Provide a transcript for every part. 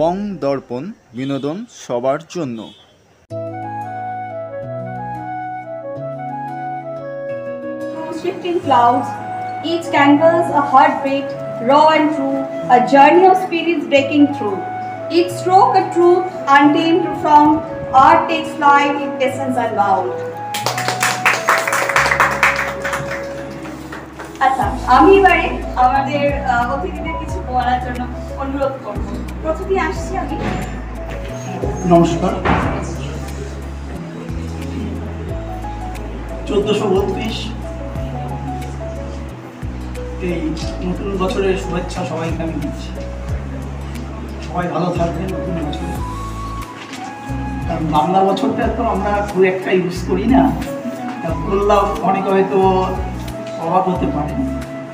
বং দর্পণ বিনোদন সবার জন্য। Through shifting clouds, each canvas a heartbeat, raw and true, a journey of spirits breaking through. Each stroke a truth untamed from art takes flight in essence unbound. আচ্ছা, আমি এবারে আমাদের অতিথিদের কিছু বলার জন্য অনুরোধ করব। প্রথমে আসছি আমি। নমস্কার। 1432 এই নতুন বছরের শুভেচ্ছা সবাইকে আমি দিচ্ছি। সবাই ভালো থাকবেন নতুন বছর। কারণ বাংলা বছরটা তো আমরা খুব একটা ইউজ করি না, বললাম অনেকে হয়তো অবাক হতে পারে,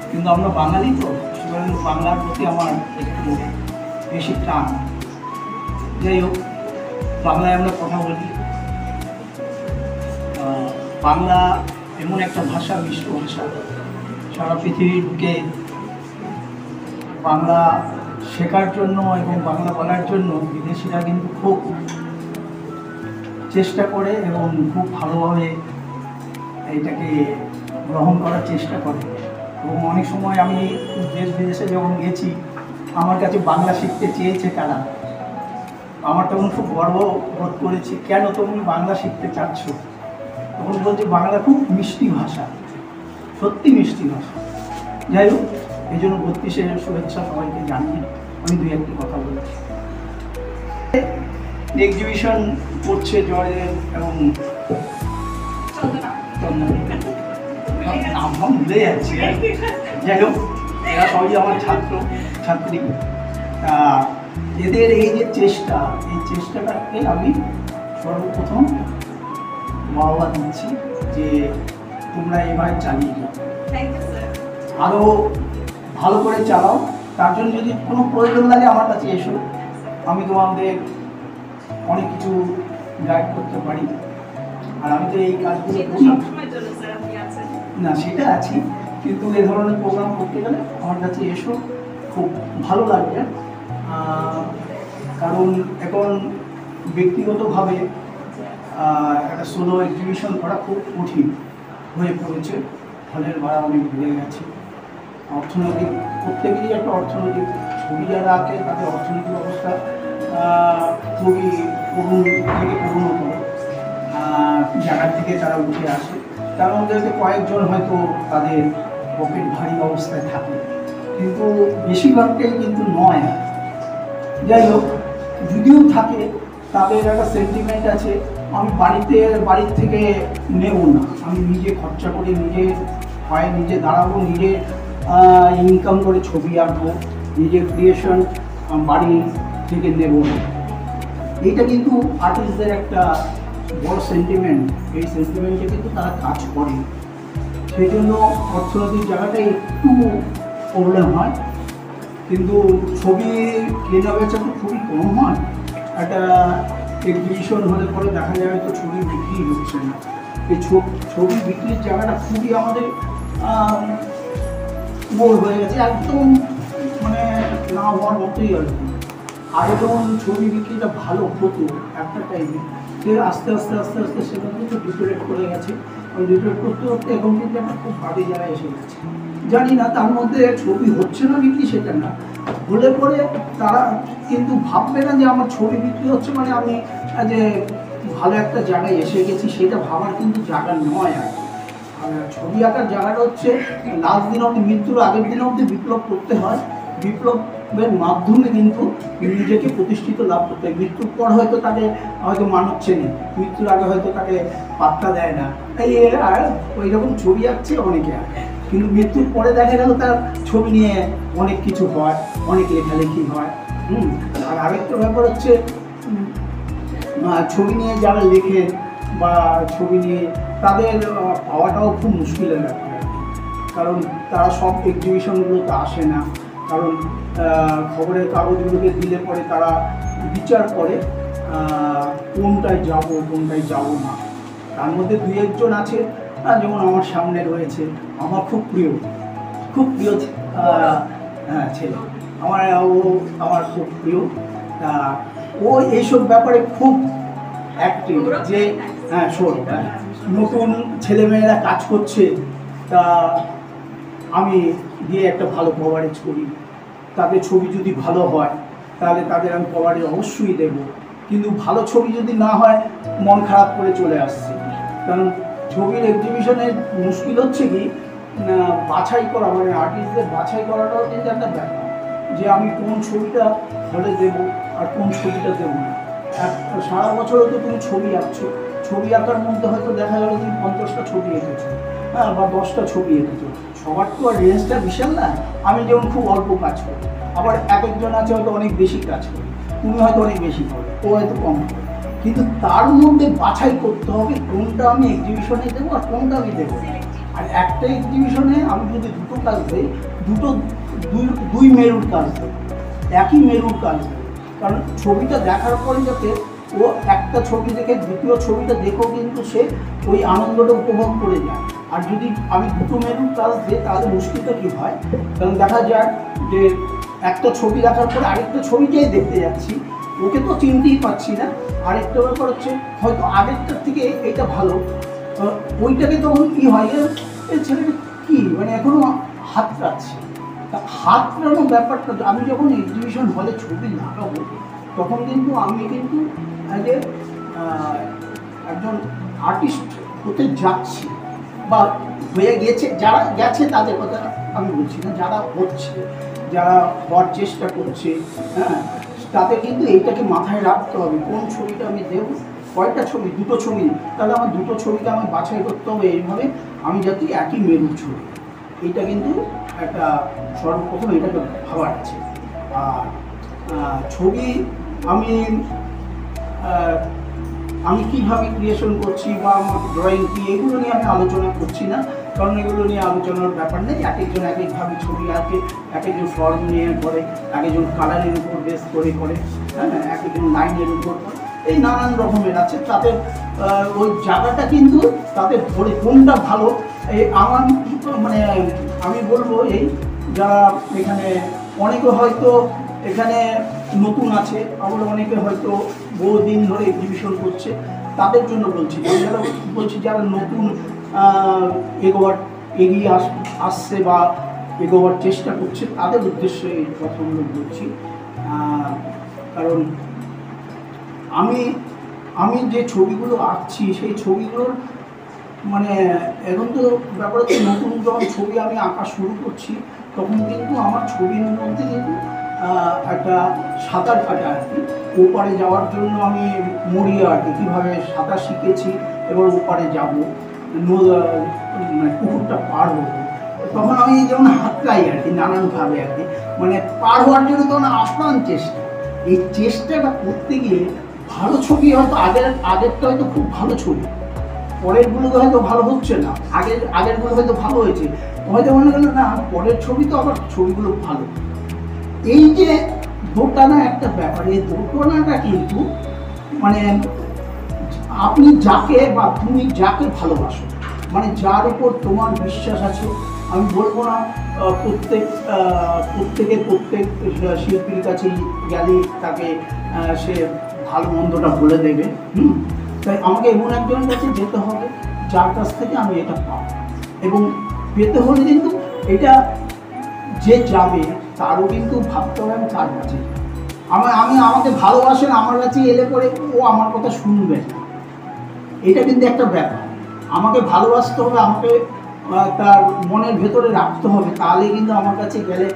কিন্তু আমরা বাঙালি তো, সুতরাং বাংলার প্রতি আমার একটু বেশি টান। যাই হোক, বাংলায় আমরা কথা বলি। বাংলা এমন একটা ভাষা, মিষ্ট ভাষা, সারা পৃথিবীর বুকে বাংলা শেখার জন্য এবং বাংলা বলার জন্য বিদেশিরা কিন্তু খুব চেষ্টা করে এবং খুব ভালোভাবে এইটাকে গ্রহণ করার চেষ্টা করে। এবং অনেক সময় আমি দেশ বিদেশে যখন গেছি, আমার কাছে বাংলা শিখতে চেয়েছে তারা। আমার তখন খুব গর্ব বোধ করেছি, কেন তুমি বাংলা শিখতে চাচ্ছ? তখন বলছি বাংলা খুব মিষ্টি ভাষা, সত্যি মিষ্টি ভাষা। যাই হোক, এই জন্য 32-এর শুভেচ্ছা সবাইকে জানিয়ে আমি দুই একটি কথা বলছি। এক্সিবিশন করছে জয়ের এবং নাম ভুলে যাচ্ছি। যাই হোক, এরা সবই আমার ছাত্র ছাত্রী। এদের এই যে চেষ্টা, এই চেষ্টাটাকে আমি সর্বপ্রথম বাহবা দিচ্ছি যে তোমরা এভাবে চালিয়ে যাও, আরও ভালো করে চালাও। তার জন্য যদি কোনো প্রয়োজন লাগে আমার কাছে এসো, আমি তোমাদের অনেক কিছু গাইড করতে পারি। আর আমি তো এই কাজগুলো করি না, সেটা আছি, কিন্তু এ ধরনের প্রোগ্রাম করতে গেলে আমার কাছে এসো, খুব ভালো লাগবে। কারণ এখন ব্যক্তিগতভাবে একটা সোলো এক্সিবিশন করা খুব কঠিন হয়ে পড়েছে। হলের ভাড়া অনেক বেড়ে গেছে, অর্থনৈতিক, প্রত্যেকেরই একটা অর্থনৈতিক, ছবি যারা আঁকে তাদের অর্থনৈতিক অবস্থা খুবই করুণ থেকে করুণতর জায়গার থেকে তারা উঠে আসে। তার মধ্যে কয়েকজন হয়তো তাদের পকেট ভারী অবস্থায় থাকে, কিন্তু বেশিরভাগটাই কিন্তু নয়। যাই হোক, যদিও থাকে তাদের একটা সেন্টিমেন্ট আছে, আমি বাড়ির থেকে নেব না, আমি নিজে খরচা করে নিজে পায়ে নিজে দাঁড়াবো, নিজে ইনকাম করে ছবি আঁকবো, নিজের ক্রিয়েশন বাড়ি থেকে নেব না। এইটা কিন্তু আর্টিস্টদের একটা বড় সেন্টিমেন্ট। এই সেন্টিমেন্টে কিন্তু তারা কাজ করে, সেই জন্য অর্থনৈতিক জায়গাটাই একটু প্রবলেম হয়। কিন্তু ছবি কেনা বেচা তো খুবই কম হয়। একটা এক্সিবিশন হলে পরে দেখা যাবে তো ছবি বিক্রি হচ্ছে না। এই ছবি বিক্রির জায়গাটা খুবই আমাদের গোল হয়ে গেছে, একদম মানে না হওয়ার মতোই আর কি। আগে যখন ছবি বিক্রিটা ভালো হতো একটা টাইমে, সে আস্তে আস্তে আস্তে আস্তে সেখান থেকে ডিটোরেট করে গেছে। ওই ডিটোরেট করতে করতে এখন কিন্তু একটা খুব বাজে জায়গায় এসে গেছে। জানি না তার মধ্যে ছবি হচ্ছে না বিক্রি, সেটা না, হলে পরে তারা কিন্তু ভাববে না যে আমার ছবি বিক্রি হচ্ছে মানে আমি যে ভালো একটা জায়গায় এসে গেছি, সেটা ভাবার কিন্তু জায়গা নয়। আর ছবি আঁকার জায়গাটা হচ্ছে লাস্ট দিন অবধি, মৃত্যুর আগের দিন অবধি বিপ্লব করতে হয়। বিপ্লবের মাধ্যমে কিন্তু নিজেকে প্রতিষ্ঠিত লাভ করতে হয়। মৃত্যুর পর হয়তো তাকে হয়তো মানুষ চেনে, মৃত্যুর আগে হয়তো তাকে পাত্তা দেয় না। তাই ওই রকম ছবি আঁকছে অনেকে আঁকে, কিন্তু মৃত্যুর পরে দেখা গেল তার ছবি নিয়ে অনেক কিছু হয়, অনেক লেখালেখি হয়। আর আরেকটা ব্যাপার হচ্ছে, ছবি নিয়ে যারা লেখে বা ছবি নিয়ে তাদের পাওয়াটাও খুব মুশকিলের ব্যাপার, কারণ তারা সব এক্সিবিশনগুলোতে আসে না। কারণ খবরের কাগজগুলোকে দিলে পরে তারা বিচার করে কোনটায় যাব কোনটায় যাব না। তার মধ্যে দুই একজন আছে, যেমন আমার সামনে রয়েছে, আমার খুব প্রিয় ছেলে, আমার খুব প্রিয়। ও এইসব ব্যাপারে খুব অ্যাক্টিভ, যে হ্যাঁ শোন, নতুন ছেলেমেয়েরা কাজ করছে, তা আমি গিয়ে একটা ভালো কভারেজ করি, তাদের ছবি যদি ভালো হয় তাহলে তাদের আমি কভারেজ অবশ্যই দেব, কিন্তু ভালো ছবি যদি না হয় মন খারাপ করে চলে আসছে। কারণ ছবির এক্সিবিশনের মুশকিল হচ্ছে কি, বাছাই করা, মানে আর্টিস্টদের বাছাই করাটাও কিন্তু একটা ব্যাপার, যে আমি কোন ছবিটা হলে দেবো আর কোন ছবিটা দেবো না। সারা বছরও তো তুমি ছবি আঁকছো, ছবি আঁকার মধ্যে হয়তো দেখা গেলো তুমি 50টা ছবি এঁকেছো, হ্যাঁ, বা 10টা ছবি এঁকেছো, সবার তো আর রেঞ্জটা বিশাল না। আমি যেমন খুব অল্প কাজ করি, আবার এক একজন আছে হয়তো অনেক বেশি কাজ করি, তুমি হয়তো অনেক বেশি করো, ও হয়তো কম করে, কিন্তু তার মধ্যে বাছাই করতে হবে কোনটা আমি এক্সিবিশনে দেবো আর কোনটা আমি দেবো। আর একটা এক্সিবিশনে আমি যদি দুটো কাজ দিই, দুই মেরুর কাজ দেবো, একই মেরুর কাজ দেবো, কারণ ছবিটা দেখার পরে যাতে ও একটা ছবি দেখে দ্বিতীয় ছবিটা দেখেও কিন্তু সে ওই আনন্দটা উপভোগ করে যায়। আর যদি আমি দুটো মেরুর কাজ দিই তাহলে মুশকিলটা কী হয়, কারণ দেখা যায় যে একটা ছবি দেখার পরে আরেকটা ছবিটাই দেখতে যাচ্ছি, ওকে তো চিনতেই পারছি না। আরেকটা ব্যাপার হচ্ছে হয়তো আগেরটার থেকে এটা ভালো, ওইটাকে তখন কী হয়, এই ছেলেটা কী মানে এখনও হাত রাখছে। তা হাত রাখানোর ব্যাপারটা, আমি যখন এক্সিবিশন হলে ছবি লাগাবো তখন কিন্তু আমি কিন্তু একজন আর্টিস্ট হতে যাচ্ছি বা হয়ে গেছে, যারা গেছে তাদের কথা আমি বলছি না, যারা হচ্ছে, যারা হওয়ার চেষ্টা করছে, হ্যাঁ, তাতে কিন্তু এইটাকে মাথায় রাখতে হবে কোন ছবিটা আমি দেবো, কয়টা ছবি, দুটো ছবি, তাহলে আমার দুটো ছবিকে আমি বাছাই করতে হবে এইভাবে, আমি যাতে একই মেরুর ছবি, এইটা কিন্তু একটা সর্বপ্রথম এটাকে ভাবার আছে। আর ছবি আমি কীভাবে ক্রিয়েশন করছি বা আমার ড্রয়িং কী, এগুলো নিয়ে আমি আলোচনা করছি না, কারণ এগুলো নিয়ে আলোচনার ব্যাপার নেই। এক একজন এক একভাবে ছবি আঁকে, এক একজন ফর্ম নিয়ে করে, এক একজন কালারের উপর বেস করে করে, হ্যাঁ, এক একজন লাইনের উপর করে, এই নানান রকমের আছে। তাদের ওই জায়গাটা কিন্তু তাদের ধরে কোনটা ভালো, এই আমার মানে আমি বলবো, এই যারা এখানে অনেকে হয়তো এখানে নতুন আছে, আবার অনেকে হয়তো বহুদিন ধরে এক্সিবিশন করছে, তাদের জন্য বলছি, যারা বলছি যারা নতুন এগিয়ে আসছে বা এগোবার চেষ্টা করছে, তাদের উদ্দেশ্যে এই কথাগুলো বলছি। কারণ আমি যে ছবিগুলো আঁকছি সেই ছবিগুলোর মানে এখন তো ব্যাপার হচ্ছে, নতুন যখন ছবি আমি আঁকা শুরু করছি তখন কিন্তু আমার ছবির মধ্যে কিন্তু একটা সাঁতার কাটা আর কি, ওপারে যাওয়ার জন্য আমি মরিয়া আর কি, কীভাবে সাঁতার শিখেছি, এবার ওপারে যাবো, মানে পুকুরটা পার হবো, তখন আমি যেমন হাতলাই আর কি, নানানভাবে আর কি, মানে পার হওয়ার জন্য তখন আপ্রাণ চেষ্টা। এই চেষ্টাটা করতে গিয়ে ভালো ছবি হয়তো আগেরটা হয়তো খুব ভালো ছবি, পরেরগুলো হয়তো ভালো হচ্ছে না, আগেরগুলো হয়তো ভালো হয়েছে, হয়তো মনে গেল না পরের ছবি তো আবার ছবিগুলো ভালো। এই যে দোটানা একটা ব্যাপার, এই দোটানাটা কিন্তু মানে আপনি যাকে বা তুমি যাকে ভালোবাসো, মানে যার উপর তোমার বিশ্বাস আছে, আমি বলবো না প্রত্যেক শিল্পীর কাছে গেলে তাকে সে ভালো মন্দটা বলে দেবে, তাই আমাকে এমন একজনের কাছে যেতে হবে যার কাছ থেকে আমি এটা পাবো, এবং পেতে হলে কিন্তু এটা যে যাবে তারও কিন্তু ভাবতে হবে আমি কার কাছে, আমি আমাকে ভালোবাসেন, আমার কাছে এলে পরে ও আমার কথা শুনবে না, এটা কিন্তু একটা ব্যাপার। আমাকে ভালোবাসতে হবে, আমাকে তার মনের ভেতরে রাখতে হবে, তাহলে কিন্তু আমার কাছে গেলে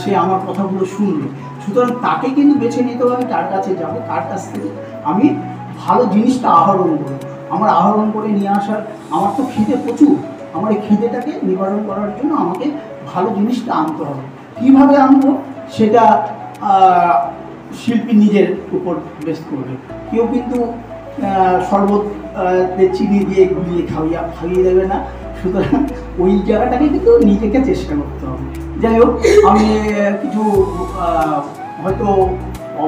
সে আমার কথাগুলো শুনবে। সুতরাং তাকে কিন্তু বেছে নিতে হবে আমি কার কাছে যাবো, কার কাছ থেকে আমি ভালো জিনিসটা আহরণ করবো। আমার আহরণ করে নিয়ে আসার, আমার তো খিদে প্রচুর, আমার এই খিদেটাকে নিবারণ করার জন্য আমাকে ভালো জিনিসটা আনতে হবে। কীভাবে আনবো সেটা শিল্পী নিজের উপর বেস করবে। কেউ কিন্তু শরবত চিনি দিয়ে গুলিয়ে খাইয়ে দেবে না, সুতরাং ওই জায়গাটাকে কিন্তু নিজেকে চেষ্টা করতে হবে। যাই হোক, আমি কিছু হয়তো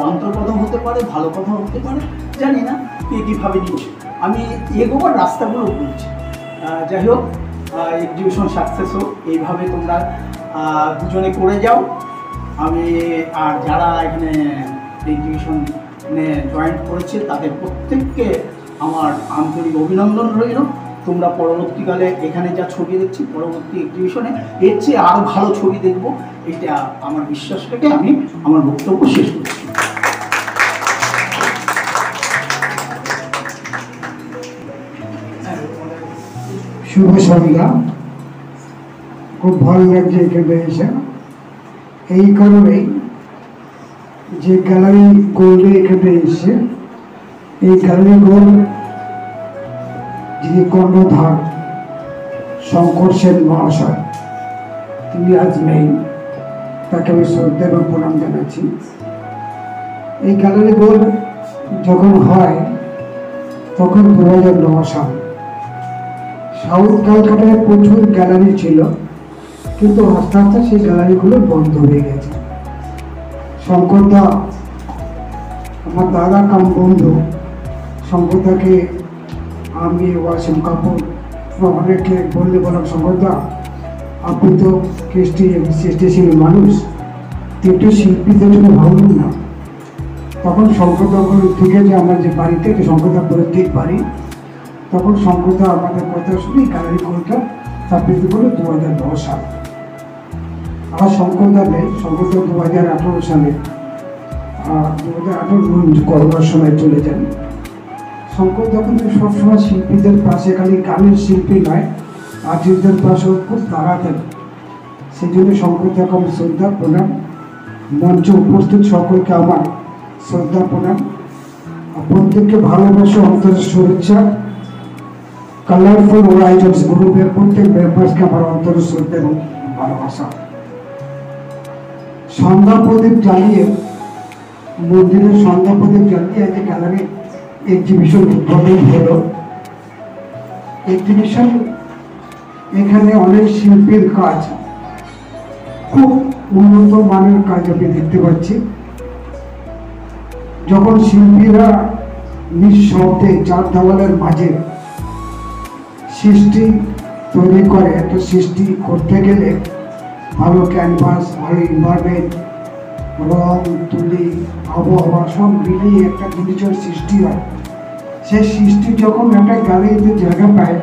অন্তর্গত হতে পারে, ভালো কথা হতে পারে, জানি না কে কীভাবে নিচ্ছে, আমি এগোবার রাস্তাগুলো বলছি। যাই হোক, এক্সিবিশন সাকসেস হোক, এইভাবে তোমরা দুজনে করে যাও। আমি আর যারা এখানে এক্সিবিশনে জয়েন করেছে তাদের প্রত্যেককে আমার আন্তরিক অভিনন্দন রইল। তোমরা পরবর্তীকালে এখানে যা ছবি দেখছি পরবর্তী এক্সিবিশনে এর চেয়ে আরও ভালো ছবি দেখব, এটা আমার বিশ্বাস রেখে আমি আমার বক্তব্য শেষ করছি। শুভ সন্ধ্যা। খুব ভালো লাগছে এখানে এসে, এই কারণেই যে গ্যালারি গোল্ডে এখানে এসছে। এই গ্যালারি গোল্ড যিনি কর্ণধার শঙ্কর সেন মহাশয়, তিনি আজ নেই, তাকে আমি শ্রদ্ধা এবং প্রণাম জানাচ্ছি। এই গ্যালারি গোল্ড যখন হয় তখন 2009 সাল। সাউথ ক্যালকাটায় প্রচুর গ্যালারি ছিল, কিন্তু আস্তে আস্তে সেই গ্যালারিগুলো বন্ধ হয়ে গেছে। শঙ্করদা, আমার দাদা কাম বন্ধু, শঙ্করদাকে আমি, ওয়াসিম কাপুর অনেকে বললে বললাম, শঙ্করদা আপনি তো সৃষ্টিশীল মানুষ, একটু শিল্পীদের জন্য ভাবুন না। তখন শঙ্করদা বলল ঠিক আছে, আমার যে বাড়িতে শঙ্করদা পৈতৃক বাড়ি, তখন শঙ্করদা আমাদের কথা শুনে গ্যালারি গোল্ডটা স্থাপিত করে 2010 সাল। আর শঙ্করদা নেই, শঙ্করদা 2018 সালে 2018 করোনার সময় চলে যান। শঙ্করদা কিন্তু সবসময় শিল্পীদের পাশে, খালি গানের শিল্পী নয়, আর্টিস্টদের পাশেও খুব দাঁড়াতেন। সেই জন্য শঙ্করদাকে আমি শ্রদ্ধা প্রণাম, মঞ্চে উপস্থিত সকলকে আমার শ্রদ্ধা প্রণাম, প্রত্যেককে ভালোবাসা, অন্তরের শুভেচ্ছা। কালারফুল হোরাইজন্স গ্রুপের প্রত্যেক মেম্বারসকে আমার অন্তরের শ্রদ্ধা এবং ভালোবাসা। সন্ধ্যা প্রদীপ জ্বালিয়ে, মন্দিরের সন্ধ্যা প্রদীপ জ্বালিয়ে আজকে গ্যালারি এক্সিবিশন উদ্বোধন হলো। এক্সিবিশন এখানে অনেক শিল্পীর কাজ, খুব উন্নত মানের কাজ আমি দেখতে পাচ্ছি। যখন শিল্পীরা নিঃশব্দে চার দেওয়ালের মাঝে সৃষ্টি তৈরি করে, একটা সৃষ্টি করতে গেলে ভালো ক্যানভাস, ভালো এনভায়রনমেন্ট, রং তুলি, আবহাওয়া সব মিলিয়ে একটা জিনিসের সৃষ্টি হয়। সেই সৃষ্টি যখন একটা গ্যালারিতে জায়গা পায়,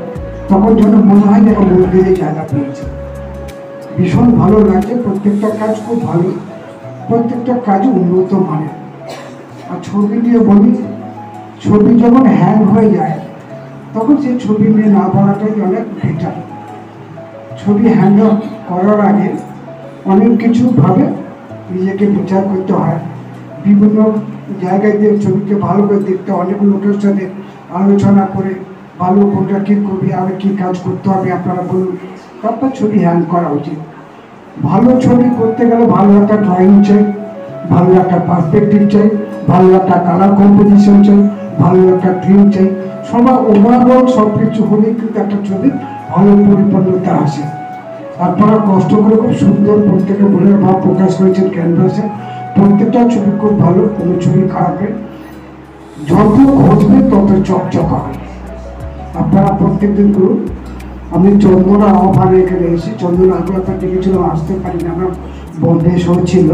তখন যেন মনে হয় যেন মন্দিরে জায়গা পেয়েছে। ভীষণ ভালো লাগছে, প্রত্যেকটা কাজ খুব ভালো, প্রত্যেকটা কাজ উন্নত মানের। আর ছবি নিয়ে বলি, ছবি যখন হ্যাং হয়ে যায় তখন সেই ছবি নিয়ে না পড়াটাই অনেক বেটার। ছবি হ্যান্ড আপ করার আগে অনেক কিছু ভাবে নিজেকে বিচার করতে হয়, বিভিন্ন জায়গায় দিয়ে ছবিকে ভালো করে দেখতে, অনেক লোকের সাথে আলোচনা করে ভালো কোনটা কী করবি, আর কী কাজ করতে হবে আপনারা বলুন, তারপর ছবি হ্যান্ড করা উচিত। ভালো ছবি করতে গেলে ভালো একটা ড্রয়িং চাই, ভালো একটা পার্সপেক্টিভ চাই, ভালো একটা কালার কম্পোজিশন চাই, ভালো একটা থিম চাই। সবার ওভারঅল সব কিছু হলেই কিন্তু একটা ছবি ভালো পরিপূর্ণতা আসে। আপনারা কষ্ট করে খুব সুন্দর প্রত্যেকে মনের ভাব প্রকাশ করেছেন ক্যানভাসে, প্রত্যেকটা ছবি খুব ভালো, কোনো ছবি খারাপ নেই। যত ঘটবে তত চকচক হবে। আপনারা প্রত্যেকদিন করুন। আমি চন্দনা আহ্বানে এখানে এসেছি, চন্দনা আগে আপনার ডেকেছিলাম, আসতে পারিনি, আমার বন্ধে শো ছিল,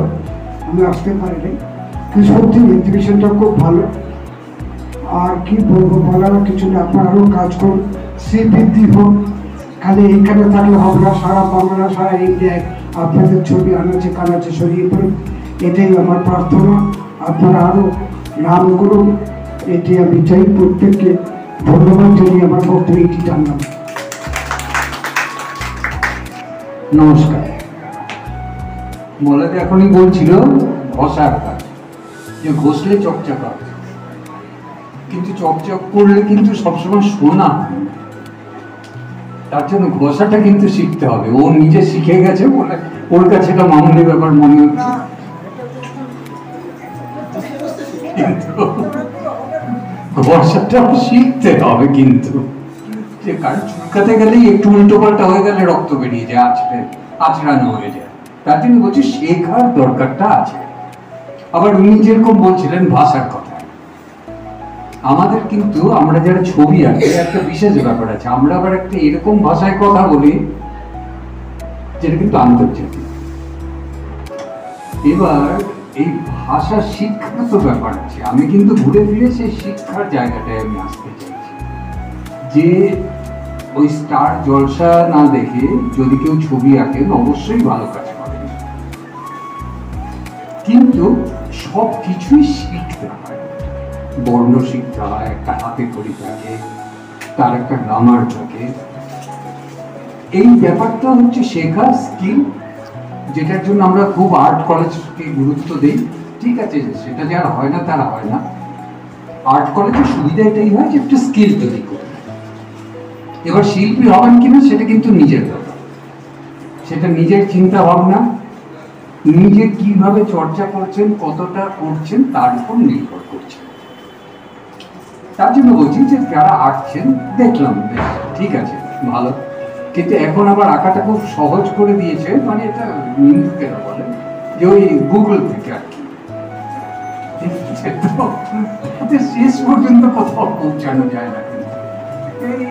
আমি আসতে পারিনি। কিন্তু সত্যি এক্সিবিশনটা খুব ভালো। আর কি বলবো, বলার কিছু নেই, আপনারা আরও কাজ করুন, শ্রীবৃদ্ধি হোক। খালি এইখানে থাকলে হবে না, সারা বাংলা সারা ইন্ডিয়ায় আপনাদের ছবি আনাচে কানাচে ছড়িয়ে পড়ুন, এটাই আমার প্রার্থনা। আপনারা আরও নাম করুন, এটি আমি চাই। প্রত্যেককে ধন্যবাদ জানিয়ে আমার বক্তব্য এটি জানলাম। নমস্কার। বলাতে এখনই বলছিল ঘষার কাজ, যে ঘষলে চকচক হবে, কিন্তু চকচক করলে কিন্তু সবসময় শোনা হয় না। তার জন্য ঘষাটা কিন্তু শিখতে হবে। ও নিজে শিখে গেছে বলে ওর কাছে এটা মামুলি ব্যাপার মনে হচ্ছে, কিন্তু ঘষাটাও শিখতে হবে। কিন্তু যে কারণ চুলকাতে গেলেই একটু উল্টো পাল্টা হয়ে গেলে রক্ত বেরিয়ে যায়, আঁচড়ানো হয়ে যায়। তার জন্য বলছি শেখার দরকারটা আছে। আবার উনি যেরকম বলছিলেন ভাষার কথা, আমাদের কিন্তু আমরা যারা ছবি আঁকি একটা বিশেষ ব্যাপার আছে, আমরা আবার একটা এরকম ভাষায় কথা বলি যেটা কিন্তু আন্তর্জাতিক। এবার এই ভাষা শিক্ষার তো ব্যাপার আছে। আমি কিন্তু ঘুরে ফিরে সেই শিক্ষার জায়গাটায় আমি আসতে চাইছি, যে ওই স্টার জলসা না দেখে যদি কেউ ছবি আঁকেন অবশ্যই ভালো কাজ করেন, কিন্তু সব কিছুই শিখতে হয়। বর্ণ শিখতে হয়, একটা হাতে খড়ি থাকে, তার একটা গ্রামার থাকে। এই ব্যাপারটা হচ্ছে শেখার স্কিল, যেটার জন্য আমরা খুব আর্ট কলেজকে গুরুত্ব দিই। ঠিক আছে, সেটা যার হয় না তারা হয় না। আর্ট কলেজের সুবিধা এটাই হয় যে একটা স্কিল তৈরি করে। এবার শিল্পী হবেন কিনা সেটা কিন্তু নিজের ব্যাপার, সেটা নিজের চিন্তা ভাবনা, নিজে কিভাবে চর্চা করছেন, কতটা করছেন তার উপর নির্ভর করছে। তার জন্য বলছি যে যারা আঁকছেন দেখলাম বেশ ঠিক আছে, ভালো, কিন্তু এখন আবার আঁকাটা খুব সহজ করে দিয়েছে, মানে এটা নিন্দুকেরা বলে যে ওই গুগল থেকে আর কি, শেষ পর্যন্ত কোথাও পৌঁছানো যায় না। এই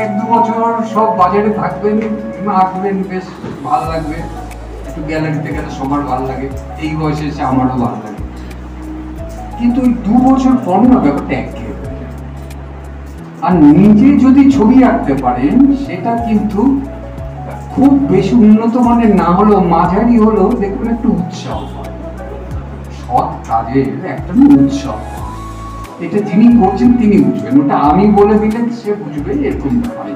1-2 বছর সব বাজারে থাকবেন, আঁকবেন, বেশ ভালো লাগবে, একটু গ্যালারিতে গেলে সবার ভালো লাগে, এই বয়সে এসে আমারও ভালো লাগে, কিন্তু ওই 2 বছর পর না ব্যাপারটা একঘেয়ে হয়ে যায়। আর নিজে যদি ছবি আঁকতে পারেন সেটা কিন্তু খুব বেশি উন্নত মানের না হলেও মাঝারি হলেও দেখবেন একটু উৎসাহ হয়, সৎ কাজের একটা উৎসাহ। এটা যিনি করছেন তিনি বুঝবেন, ওটা আমি বলে দিলেন সে বুঝবে, এরকম ব্যাপার।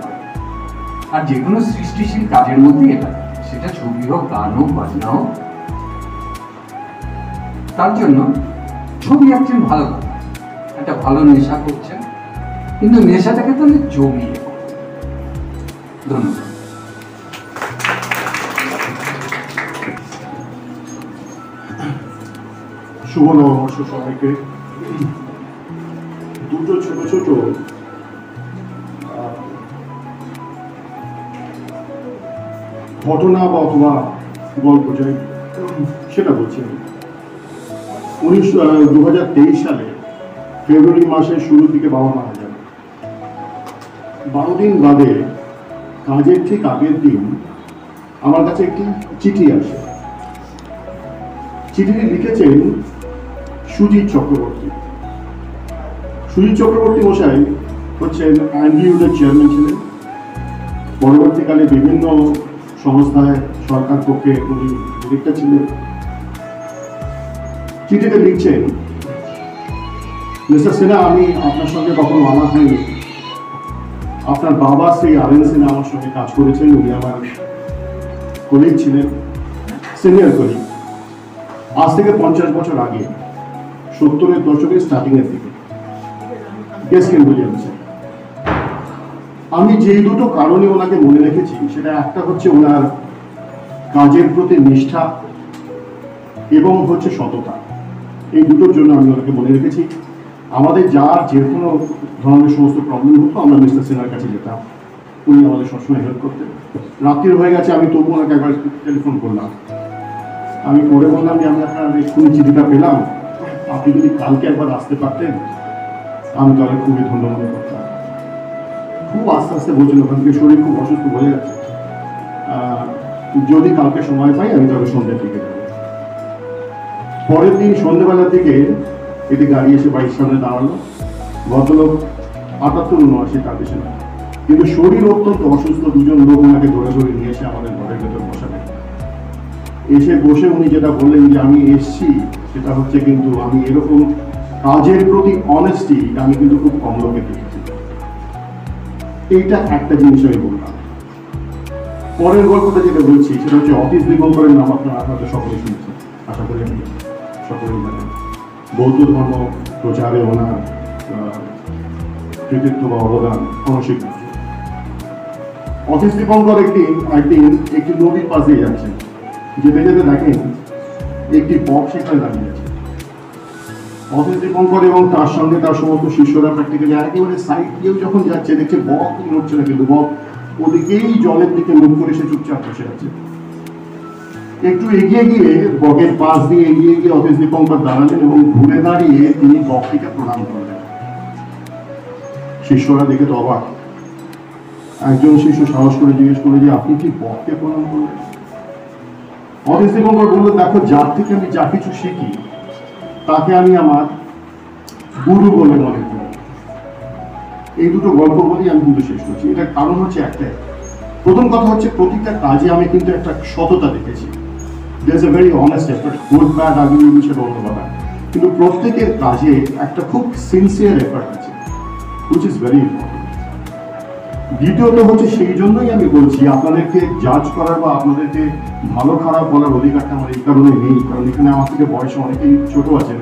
আর যে কোনো সৃষ্টিশীল কাজের মধ্যে এটা, সেটা ছবি হোক, গান হোক, বাজনা হোক। তার জন্য ছবি আঁকছেন ভালো কথা, একটা ভালো নেশা করছেন, কিন্তু নেশাটাকে তাহলে জমিয়ে। ধন্যবাদ। শুভ নববর্ষ সবাইকে। দুটো ছোট ছোট ঘটনা বা অথবা গল্প চাই, সেটা বলছি আমি। 2023 সালে ফেব্রুয়ারি মাসের শুরুর দিকে বাবা মারা যান। 12 দিন বাদে কাজের ঠিক আগের দিন আমার কাছে একটি চিঠি আসে। চিঠিটি লিখেছেন সুজিত চক্রবর্তী। সুজিত চক্রবর্তী মশাই হচ্ছেন অ্যান্ড্রিউডের চেয়ারম্যান ছিলেন। পরবর্তীকালে বিভিন্ন সংস্থায় সরকার পক্ষে উনি ডিরেক্টর ছিলেন। চিঠিতে লিখছেন, মিস্টার সিনহা, আমি আপনার সঙ্গে কখনো আলাপ হয়নি। আপনার বাবা শ্রী আরেন সিনহা আমার সঙ্গে কাজ করেছেন, উনি আমার কলিগ ছিলেন, সিনিয়র কলিগ। আজ থেকে 50 বছর আগে, 70-এর দশকের স্টার্টিং এর দিকে গেস্টেন উইলিয়ামসে। আমি যে দুটো কারণে ওনাকে মনে রেখেছি, সেটা একটা হচ্ছে ওনার কাজের প্রতি নিষ্ঠা এবং হচ্ছে সততা। এই দুটোর জন্য আমি ওনাকে মনে রেখেছি। আমাদের যার যে কোনো ধরনের সমস্ত প্রবলেম হতো আমরা মিস্টার সিনহার কাছে যেতাম, উনি আমাদের সবসময় হেল্প করতেন। রাত্রির হয়ে গেছে, আমি তবু ওনাকে একবার টেলিফোন করলাম। আমি পরে বললাম যে আমি আপনার এক্ষুনি চিঠিটা পেলাম, আপনি যদি কালকে একবার আসতে পারতেন আমি তাহলে খুবই ধন্য মনে করতাম। খুব আস্তে আস্তে বলছেন, ওখান থেকে শরীর খুব অসুস্থ হয়ে যাচ্ছে, যদি কালকে সময় পাই আমি তাহলে সন্ধ্যের দিকে যাবো। পরের দিন সন্ধ্যেবেলার দিকে এটি গাড়ি এসে বাড়ির সামনে দাঁড়ালো। ভদ্রলোক 78-79 তার বেশি না, কিন্তু শরীর অত্যন্ত অসুস্থ। দুজন লোক ওনাকে ধরে ধরে নিয়ে এসে আমাদের ঘরের ভেতর বসালেন। এসে বসে উনি যেটা বললেন যে আমি এসছি, সেটা হচ্ছে কিন্তু আমি এরকম কাজের প্রতি অনেস্টি আমি কিন্তু খুব কম লোকে দেখেছি। এইটা একটা জিনিস আমি বললাম। পরের গল্পটা যেটা বলছি সেটা হচ্ছে অতীশ দিগম্বরের নাম আপনারা হয়তো সকলে শুনেছেন, আশা করি আমি সকলেই জানেন। বৌদ্ধ ধর্ম প্রচারে ওনার কৃতিত্ব বা অবদান অনস্বীকার্য। অতীশ দিগম্বর একদিন একটি নদীর পাশ দিয়ে যাচ্ছেন, যেতে যেতে দেখেন একটি বক সেখানে দাঁড়িয়ে আছে। অতীশ দিগম্বর এবং তার সঙ্গে তার সমস্ত শিষ্যরা প্র্যাকটিক্যালি একেবারে সাইড দিয়েও যখন যাচ্ছে, দেখছে বক নড়ছে না, কিন্তু বক ওদিকেই জলের দিকে মুখ করে সে চুপচাপ বসে আছে। একটু এগিয়ে গিয়ে বকের পাশ দিয়ে এগিয়ে গিয়ে অতীশ দিগম্বর দাঁড়ালেন এবং ঘুরে দাঁড়িয়ে তিনি বকটিকে প্রণাম করলেন। শিষ্যরা দেখে তো অবাক। একজন শিষ্য সাহস করে জিজ্ঞেস করে যে আপনি কি বককে প্রণাম করলেন? অতীশ দিগম্বর বললেন, দেখো, যার থেকে আমি যা কিছু শিখি তাকে আমি আমার গুরু বলে মনে করি। এই দুটো গল্প বলেই আমি কিন্তু শেষ করছি। এটার কারণ হচ্ছে একটাই। প্রথম কথা হচ্ছে প্রতিটা কাজে আমি কিন্তু একটা সততা দেখেছি। There is a very honest effort, good bad ugly সেটা অন্য কথা, কিন্তু প্রত্যেকের কাজে একটা খুব সিনসিয়ার এফর্ট আছে, হুইচ ইজ ভেরি ইম্পর্টেন্ট। দ্বিতীয়ত হচ্ছে সেই জন্যই আমি বলছি আপনাদেরকে জাজ করার বা আপনাদেরকে ভালো খারাপ বলার অধিকারটা আমার এই কারণে নেই, কারণ এখানে আমার থেকে বয়সে অনেকেই ছোট আছেন।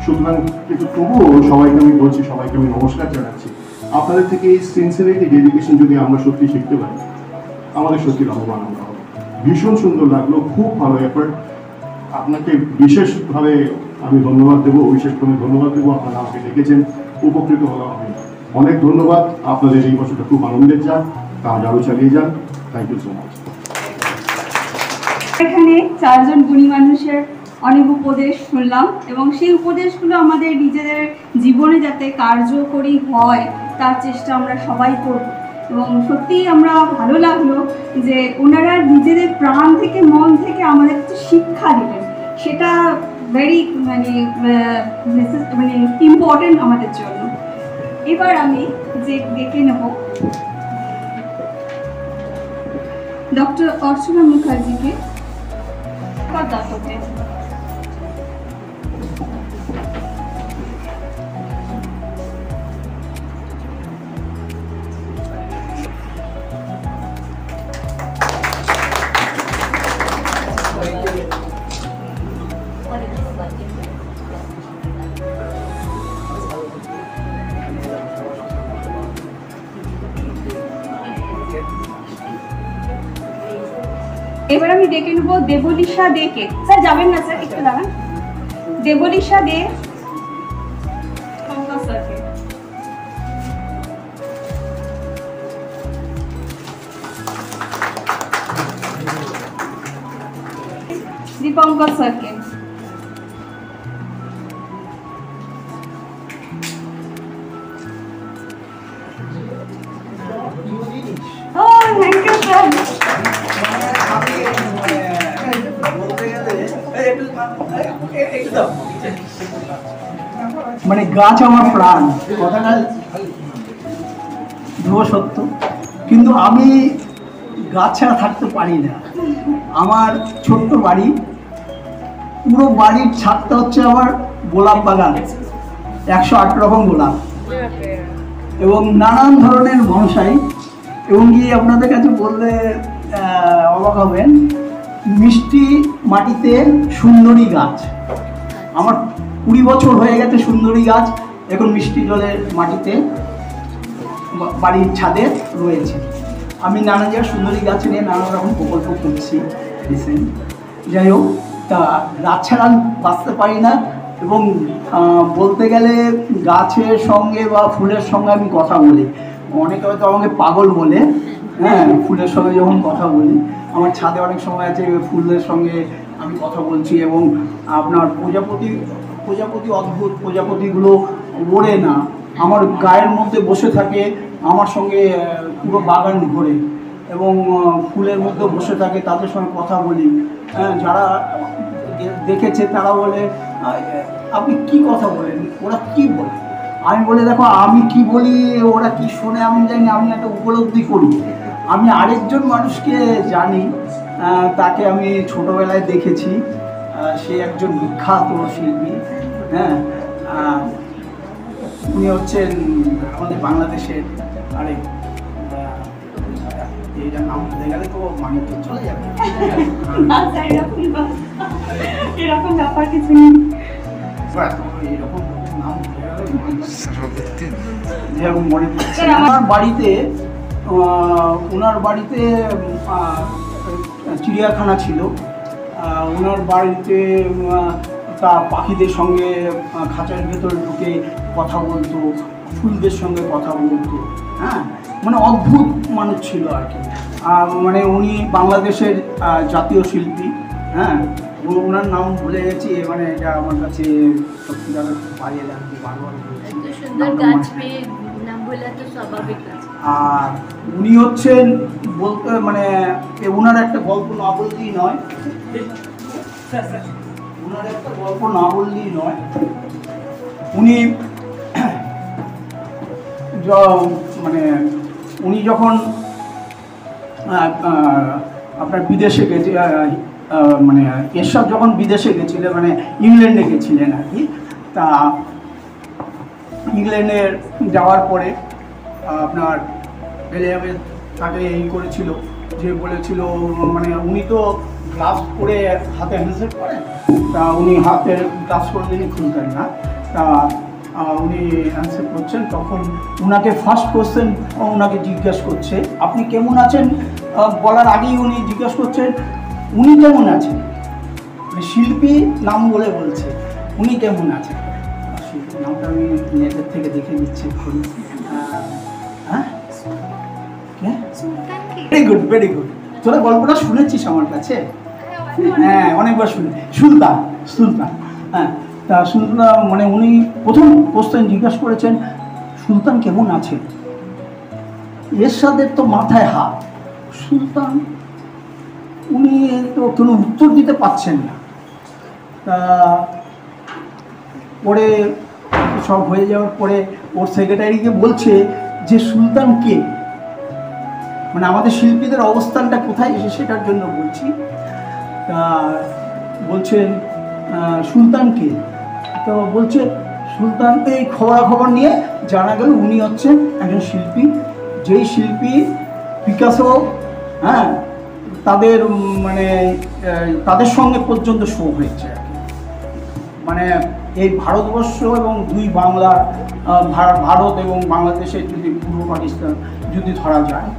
সুতরাং কিন্তু তবুও সবাইকে আমি বলছি, সবাইকে আমি নমস্কার জানাচ্ছি। আপনাদের থেকে এই সিনসিয়ারিটি, ডেডিকেশন যদি আমরা সত্যি শিখতে পারি, আমাদের সত্যি লাভবান আমরা হবো। ভীষণ সুন্দর লাগলো, খুব ভালো এফর্ট। আপনাকে বিশেষভাবে আমি ধন্যবাদ দেবো, বিশেষ করে ধন্যবাদ দেবো, আপনারা আমাকে ডেকেছেন, উপকৃত হলাম আমি। অনেক ধন্যবাদ। আপনাদের এই বছরটা খুব আনন্দের যান, কাজ আরো চালিয়ে যান। Thank you so much. এখানে চারজন গুণী মানুষের অনেক উপদেশ শুনলাম এবং সেই উপদেশগুলো আমাদের নিজেদের জীবনে যাতে কার্যকরী হয় তার চেষ্টা আমরা সবাই করব। এবং সত্যিই আমরা ভালো লাগলো যে ওনারা নিজেদের প্রাণ থেকে মন থেকে আমাদের কিছু শিক্ষা দিলেন, সেটা ভেরি মানে ইম্পর্টেন্ট আমাদের জন্য। এবার আমি যে ডেকে নেব ডক্টর অর্চনা মুখার্জিকে। এবার আমি ডেকে নেব দেবলিশা দেকে। স্যার যাবেন না স্যার, একটু দাঁড়ান। দেবলিশা দে স্যারকে। দীপঙ্কর স্যারকে। Thank you sir. মানে গাছ আমার প্রাণ, কথাটা ধ্রুব সত্য, কিন্তু আমি গাছ ছাড়া থাকতে পারি না। আমার ছোট্ট বাড়ি, পুরো বাড়ির ছাদটা হচ্ছে আমার গোলাপ বাগান, 108 রকম গোলাপ এবং নানান ধরনের বনসাই। এবং কি আপনাদের কাছে বললে অবাক হবেন, মিষ্টি মাটিতে সুন্দরী গাছ। আমার 20 বছর হয়ে গেছে সুন্দরী গাছ এখন মিষ্টি জলের মাটিতে বাড়ির ছাদে রয়েছে। আমি নানা জায়গায় সুন্দরী গাছ নিয়ে নানা রকম প্রকল্প করছি রিসেন্ট। যাই হোক, তা গাছ ছাড়া বাঁচতে পারি না। এবং বলতে গেলে গাছের সঙ্গে বা ফুলের সঙ্গে আমি কথা বলি। অনেকে হয়তো আমাকে পাগল বলে, হ্যাঁ, ফুলের সঙ্গে যখন কথা বলি। আমার ছাদে অনেক সময় আছে ফুলের সঙ্গে আমি কথা বলছি। এবং আপনার প্রজাপতি অদ্ভুত প্রজাপতিগুলো ওড়ে না, আমার গায়ের মধ্যে বসে থাকে, আমার সঙ্গে পুরো বাগান ঘোরে এবং ফুলের মধ্যে বসে থাকে, তাদের সঙ্গে কথা বলি। যারা দেখেছে তারা বলে আপনি কি কথা বলেন, ওরা কি বলে? আমি বলে দেখো, আমি কি বলি ওরা কি শোনে আমি জানি, আমি একটা উপলব্ধি করি। আমি আরেকজন মানুষকে জানি, তাকে আমি ছোটোবেলায় দেখেছি। সে একজন বিখ্যাত শিল্পী, হ্যাঁ, উনি হচ্ছেন আমাদের বাংলাদেশের আরেক, এইটা নাম ভুলে গেলে তো মানিক চলে যাবে। এরকম ব্যাপার কিছু নেই। এরকম নাম মনে পড়ছে। ওনার বাড়িতে চিড়িয়াখানা ছিল। ওনার বাড়িতে তা পাখিদের সঙ্গে খাঁচার ভেতরে ঢুকে কথা বলতো, ফুলদের সঙ্গে কথা বলতো, হ্যাঁ, মানে অদ্ভুত মানুষ ছিল আর কি। মানে উনি বাংলাদেশের জাতীয় শিল্পী, হ্যাঁ, ওনার নাম ভুলে গেছি। মানে এটা আমার কাছে সত্যিকার পাইয়ে লাগছে বারবার। আর উনি হচ্ছেন বলতে মানে ওনার একটা গল্প না বলতেই নয়। ওনার একটা গল্প না বললেই নয়। উনি মানে উনি যখন আপনার বিদেশে গেছে, মানে এরশাদ যখন বিদেশে গেছিলেন, মানে ইংল্যান্ডে গেছিলেন আর কি, তা ইংল্যান্ডে যাওয়ার পরে আপনার এলিজাবেথ তাকে এই করেছিল যে বলেছিল, মানে উনি তো গ্লাভস পরে হাতে হ্যান্ডশেক করেন, তা উনি হাতের গ্লাভস করে দিনই খুলতেন না, তা উনি হ্যান্ডশেক করছেন, তখন ওনাকে ফার্স্ট কোশ্চেন ওনাকে জিজ্ঞাসা করছে আপনি কেমন আছেন বলার আগেই উনি জিজ্ঞাসা করছেন উনি কেমন আছেন, মানে শিল্পী নাম বলে বলছে উনি কেমন আছেন। শিল্পী নামটা আমি নেটের থেকে দেখে নিচ্ছি। হ্যাঁ, ভেরি গুড ভেরি গুড। তোরা গল্পটা শুনেছিস আমার কাছে? হ্যাঁ, অনেকবার শুনে। সুলতান, সুলতান। হ্যাঁ, তা সুলতান মানে উনি প্রথম কোশ্চেন জিজ্ঞাসা করেছেন সুলতান কেমন আছেন। এরশাদের তো মাথায় হাত, সুলতান উনি তো কোনো উত্তর দিতে পারছেন না। তা পরে সব হয়ে যাওয়ার পরে ওর সেক্রেটারিকে বলছে যে সুলতান কে, মানে আমাদের শিল্পীদের অবস্থানটা কোথায় এসে সেটার জন্য বলছি। তা বলছেন সুলতান কে, তো বলছে সুলতান এই খবরাখবর নিয়ে জানা গেল উনি হচ্ছেন একজন শিল্পী, যেই শিল্পী পিকাসো, হ্যাঁ, তাদের মানে তাদের সঙ্গে পর্যন্ত শো হয়েছে আর কি। মানে এই ভারতবর্ষ এবং দুই বাংলার ভারত এবং বাংলাদেশের যদি পূর্ব পাকিস্তান যদি ধরা যায়,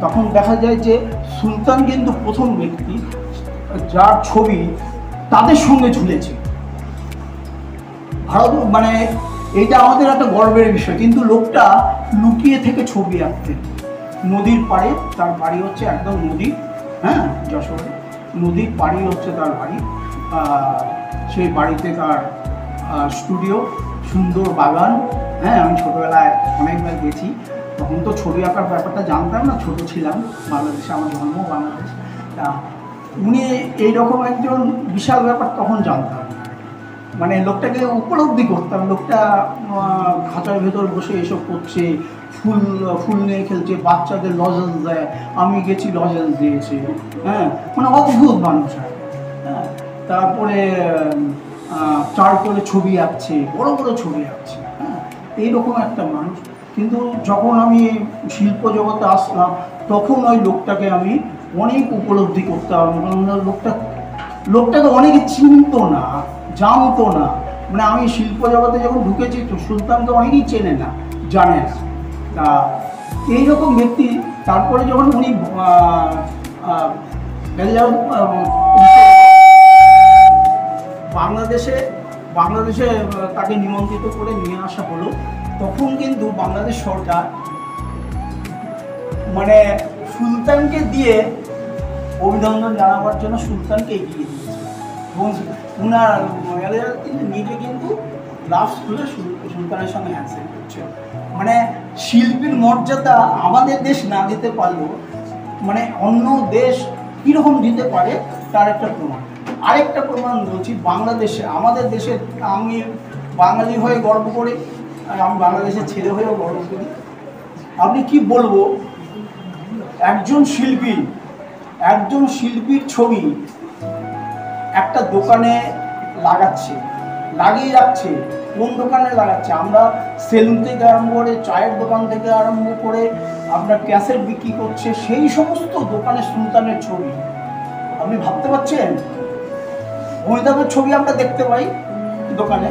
তখন দেখা যায় যে সুলতান কিন্তু প্রথম ব্যক্তি যার ছবি তাদের সঙ্গে ঝুলেছে ভারত। মানে এইটা আমাদের একটা গর্বের বিষয়, কিন্তু লোকটা লুকিয়ে থেকে ছবি আঁকতেন নদীর পাড়ে, তার বাড়ি হচ্ছে একদম নদী, হ্যাঁ, যশোরে নদীর পাড়ে হচ্ছে তার বাড়ি। সেই বাড়িতে তার স্টুডিও, সুন্দর বাগান। হ্যাঁ, আমি ছোটোবেলায় অনেকবার গেছি, তখন তো ছবি আঁকার ব্যাপারটা জানতাম না, ছোটো ছিলাম, বাংলাদেশে আমার জন্ম বাংলাদেশ। তা উনি এইরকম একজন বিশাল ব্যাপার তখন জানতাম, মানে লোকটাকে উপলব্ধি করতাম, লোকটা খাঁচার ভেতর বসে এসব করছে, ফুল নিয়ে খেলছে, বাচ্চাদের লজেন্স দেয়, আমি গেছি লজেন্স দিয়েছে, হ্যাঁ, মানে অদ্ভুত মানুষ। হ্যাঁ, তারপরে চারকোলে ছবি আঁকছে, বড় বড় ছবি আঁকছে, হ্যাঁ, এইরকম একটা মানুষ। কিন্তু যখন আমি শিল্প জগতে আসলাম তখন ওই লোকটাকে আমি অনেক উপলব্ধি করতাম। লোকটাকে অনেকে চিনতো না, জানতো না। মানে আমি শিল্প জগতে যখন ঢুকেছি তো সুলতানকে অনেকেই চেনে না, জানে না। তা এইরকম ব্যক্তি। তারপরে যখন উনি বাংলাদেশে তাকে নিমন্ত্রিত করে নিয়ে আসা হলো, তখন কিন্তু বাংলাদেশ সরকার মানে সুলতানকে দিয়ে অভিনন্দন জানাবার জন্য সুলতানকে এগিয়ে দিয়েছে এবং উনার কিন্তু নিজে কিন্তু গ্লাভস খুলে সুলতানের সঙ্গে হ্যান্ডশেক করছে। মানে শিল্পীর মর্যাদা আমাদের দেশ না দিতে পারলেও মানে অন্য দেশ কীরকম দিতে পারে তার একটা প্রমাণ। আরেকটা প্রমাণ বলছি, বাংলাদেশে, আমাদের দেশে আমি বাঙালি হয়ে গর্ব করি, আর আমি বাংলাদেশের ছেলে হয়েও গর্ব করি। আপনি কি বলবো, একজন শিল্পীর ছবি একটা দোকানে লাগিয়ে রাখছে। কোন দোকানে লাগাচ্ছে? আমরা সেলুন থেকে আরম্ভ করে, চায়ের দোকান থেকে আরম্ভ করে, আপনার ক্যাসেট বিক্রি করছে, সেই সমস্ত দোকানে সুলতানের ছবি। আপনি ভাবতে পারছেন? অমিতাভের ছবি আমরা দেখতে পাই দোকানে,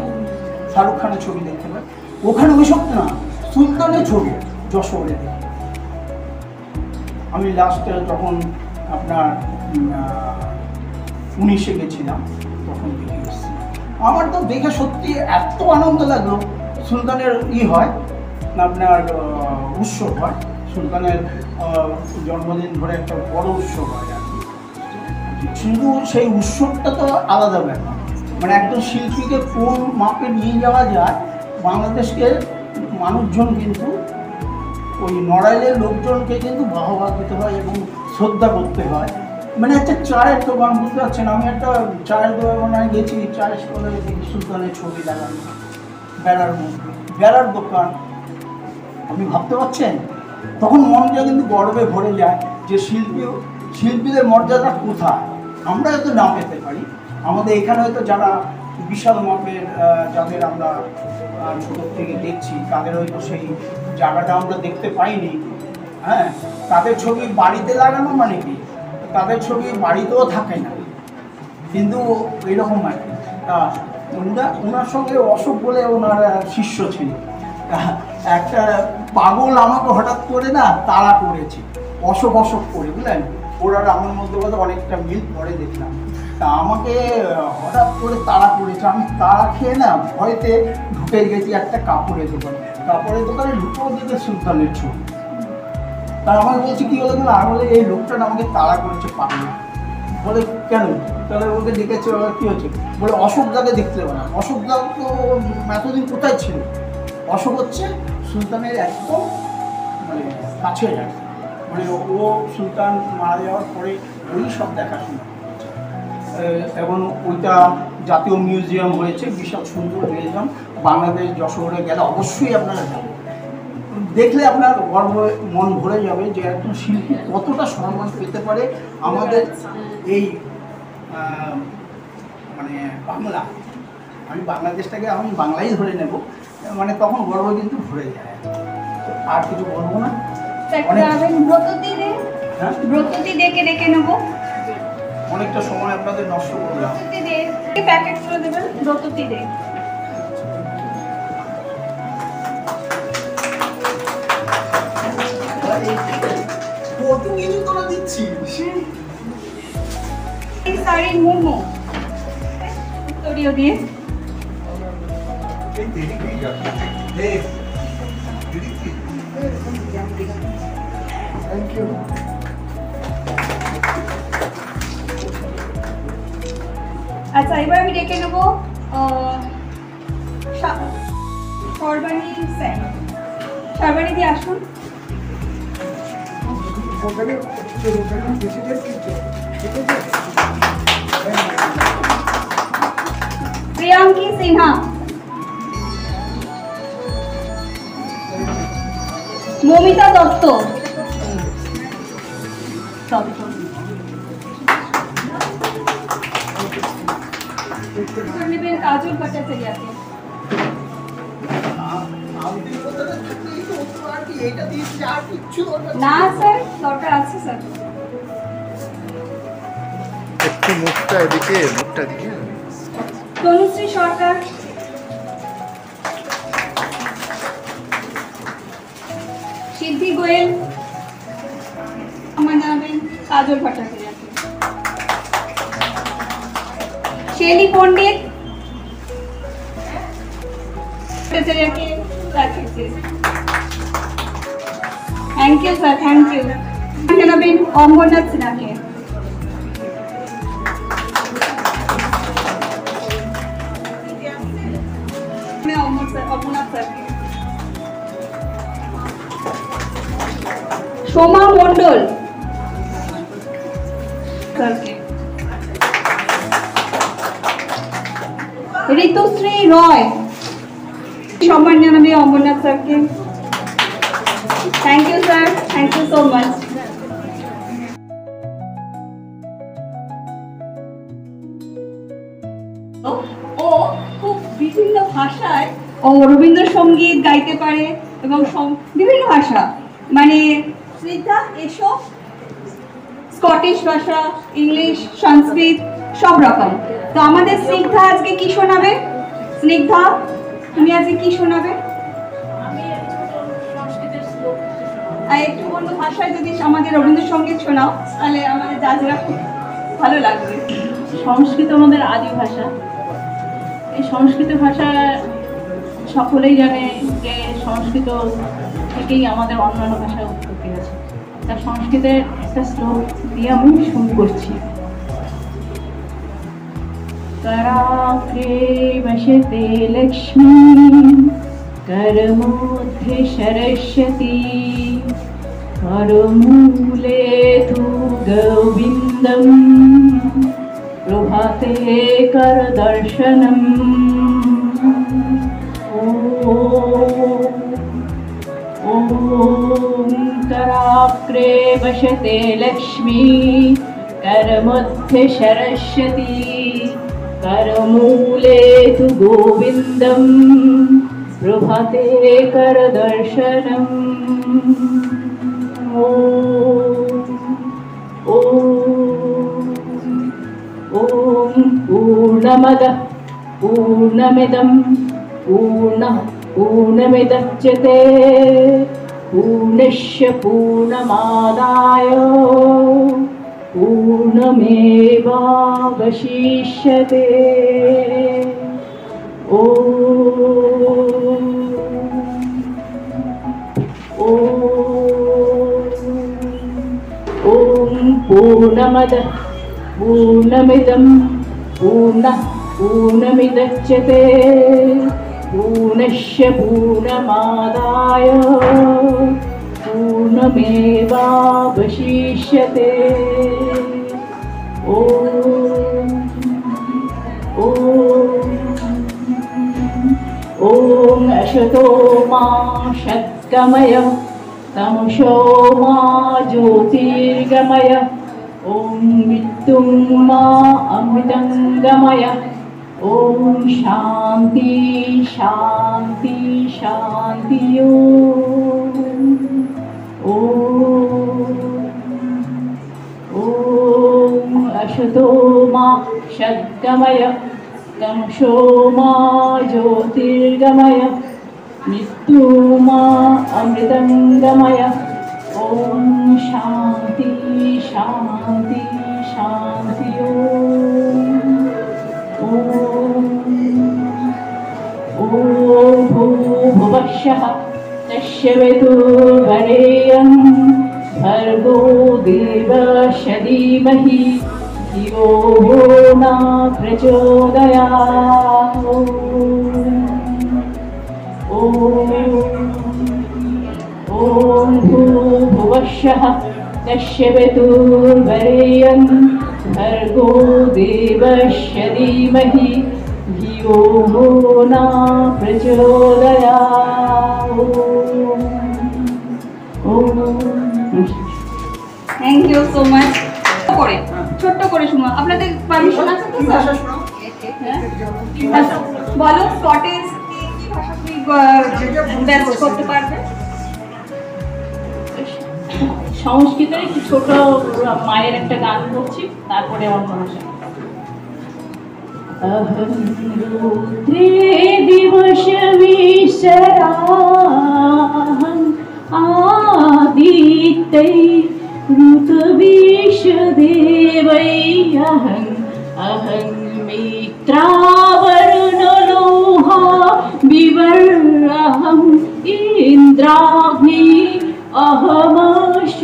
শাহরুখ খানের ছবি দেখতে পাই, ওখানে ওইসব না, সুলতানের ছবি যশোরে। আমি লাস্টে যখন আপনার 19-এ গেছিলাম তখন দেখে এসেছি, আমার তো দেখে সত্যি এত আনন্দ লাগলো। সুলতানের হয় আপনার উৎসব হয়, সুলতানের জন্মদিন ধরে একটা বড় উৎসব হয় আর কি। শুধু সেই উৎসবটা তো আলাদা ব্যাপার, মানে একজন শিল্পীকে কোন মাপে নিয়ে যাওয়া যায়, বাংলাদেশকে মানুষজন কিন্তু ওই নড়াইলের লোকজনকে কিন্তু বাহবা দিতে হয় এবং শ্রদ্ধা করতে হয়। মানে একটা চায়ের দোকান, বুঝতে পারছেন, আমি একটা চায়ের দোকানে গেছি, চায়ের স্টলে দেখি সুলতানের ছবি লাগানো, বেড়ার মধ্যে, বেড়ার দোকান। আপনি ভাবতে পারছেন, তখন মনটা কিন্তু গর্বে ভরে যায় যে শিল্পীদের মর্যাদা কোথায়। আমরা হয়তো না পেতে পারি, আমাদের এখানে হয়তো যারা বিশাল মাপের, যাদের আমরা ছোটো থেকে দেখছি, তাদের হয়তো সেই জায়গাটা আমরা দেখতে পাইনি। হ্যাঁ, তাদের ছবি বাড়িতে লাগানো মানে কি, তাদের ছবি বাড়িতেও থাকে না, কিন্তু এইরকম আর কি। ওনার সঙ্গে অশোক বলে ওনার শিষ্য ছিল, একটা পাগল আমাকে হঠাৎ করে না তাড়া করেছে, অশোক অশোক করে, বুঝলেন, ওরা আমার মধ্যে বলতে অনেকটা মিল পরে দেখলাম। তা আমাকে হঠাৎ করে তাড়া করেছে, আমি তাড়া খেয়ে না ভয়তে ঢুকে গেছি একটা কাপড়ের দোকানে ঢুকেও দিতে সুলতানের ছবি। তা আমাকে বলছি কি হলো, আমি বলে এই লোকটা আমাকে তাড়া করেছে পাগল। বলে কেন? তাহলে ওকে ডেকেছে, কী হচ্ছে? বলে অশোক দাকে দেখতে হবে না। অশোক দা তো এতদিন কোথায় ছিল? অশোক হচ্ছে সুলতানের একদম মানে কাছে যায়, মানে ও সুলতান মারা যাওয়ার পরে ওই সব দেখাশোনা করেছে। এবং ওইটা জাতীয় মিউজিয়াম হয়েছে, বিশাল সুন্দর মিউজিয়াম। বাংলাদেশ যশোরে গেলে অবশ্যই আপনারা যাবেন, দেখলে আপনার গর্ব মন ভরে যাবে যে একজন শিল্পী কতটা সম্মান পেতে পারে আমাদের এই মানে বাংলা। আমি বাংলাদেশটাকে আমি বাংলাই ধরে নেব, মানে তখন গর্ব কিন্তু ভরে যায়। আর কিছু বলবো না, ব্রততি ডেকে ডেকে নেবো, অনেকটা সময় আপনাদের নষ্ট করলাম। প্যাকেট করে দেবেন ব্রততি ডে। কত কিছু তোরা দিচ্ছি। সারিন মোমো উত্তরীয় দিয়ে থ্যাংক ইউ। আচ্ছা, এবার আমি ডেকে নেবো সর্বাণী স্যার। সর্বাণী দিয়ে আসুন। প্রিয়াঙ্কি সিনহা, মমিতা দত্ত, নেবেন কাজল ভট্টাচার্যকে। না স্যার, দরকার আছে স্যার। একটু মুখটা এদিকে, মুখটা দিকে। তনুশ্রী সরকার, সিদ্ধি গোয়েল, আমার নামেন কাজল ভট্টাচার্যকে। শেলি পণ্ডিত ভট্টাচার্যকে। Thank you sir, thank you. জানাবেন অমরনাথ সিনহাকে। সোমা মণ্ডল স্যারকে। ঋতুশ্রী রয় সম্মান জানাবে অমরনাথ স্যারকে। Thank you sir, thank you so much. ও খুব বিভিন্ন ভাষায় ও রবীন্দ্রসঙ্গীত গাইতে পারে এবং বিভিন্ন ভাষা, মানে স্নিগ্ধা এসো, স্কটিশ ভাষা, ইংলিশ, সংস্কৃত, সব রকম। তো আমাদের স্নিগ্ধা আজকে কি শোনাবে? স্নিগ্ধা, তুমি আজকে কি শোনাবে? একটু অন্য ভাষায় যদি আমাদের রবীন্দ্রসঙ্গীত শোনাও তাহলে আমাদের জাজরা খুব ভালো লাগবে। সংস্কৃত আমাদের আদি ভাষা। এই সংস্কৃত ভাষা সকলেই জানে যে সংস্কৃত থেকেই আমাদের অন্যান্য ভাষা উৎপত্তি আছে। তার সংস্কৃতের একটা শ্লোক দিয়ে আমি শুরু করছি। कराग्रे वसते लक्ष्मी करमूर्ध्नि सरस्वती करमूले तु गोविन्द गोविन्दम् प्रभाते कर दर्शनम् ॐ कराग्रे वसते लक्ष्मी करमध्ये सरस्वती करमूले तु गोविन्दं प्रभाते कर दर्शनम् ॐ पूर्णमदः पूर्णमिदं पूर्णमुदच्यते पूर्णस्य पूर्णमादाय पूर्णमेवावशिष्यते ॐ पूर्णमदः पूर्णमिदं पूर्णमुदच्यते पूर्णस्य पूर्णमादाय पूर्णमेवावशिष्यते ॐ अशतो मा शतगमय तमसो मा ज्योतिर्गमय ॐ मृत्युं मा अमृतंगमय ॐ शान्ति शान्ति शान्ति ॐ अशतो मा शतगमय तमसो मा ज्योतिर्गमय मृत्यु मा अमृतंगमय ॐ शान्ति शान्ति शान्ति ॐ भूर्भुवः तस्य वितुर्वरेण्यं भर्गो देवस्य धीमहि धियो न प्रचोदयात् ॐ भूर्भुवः तस्य वितुर्वरेण्यं भर्गो देवस्य धीमहि धियो न प्रचोदयात्। Thank you so much. করে ছোট্ট করে শোনো, আপনাদের পারমিশন আছে তো স্যার? আচ্ছা বলো স্কটেজ কি ভাষা তুমি ব্যস্ত করতে পারবে? সংস্কৃতের একটু ছোট মায়ের একটা গান করছি, তারপরে অন্য ভাষা। अहं रुद्रे दिवशविशराहं आदित्यै ऋतविशदेवैः अहं मित्रावरुणलोहा विवर्हम् इन्द्राग्नि अहमशुलोहाहम्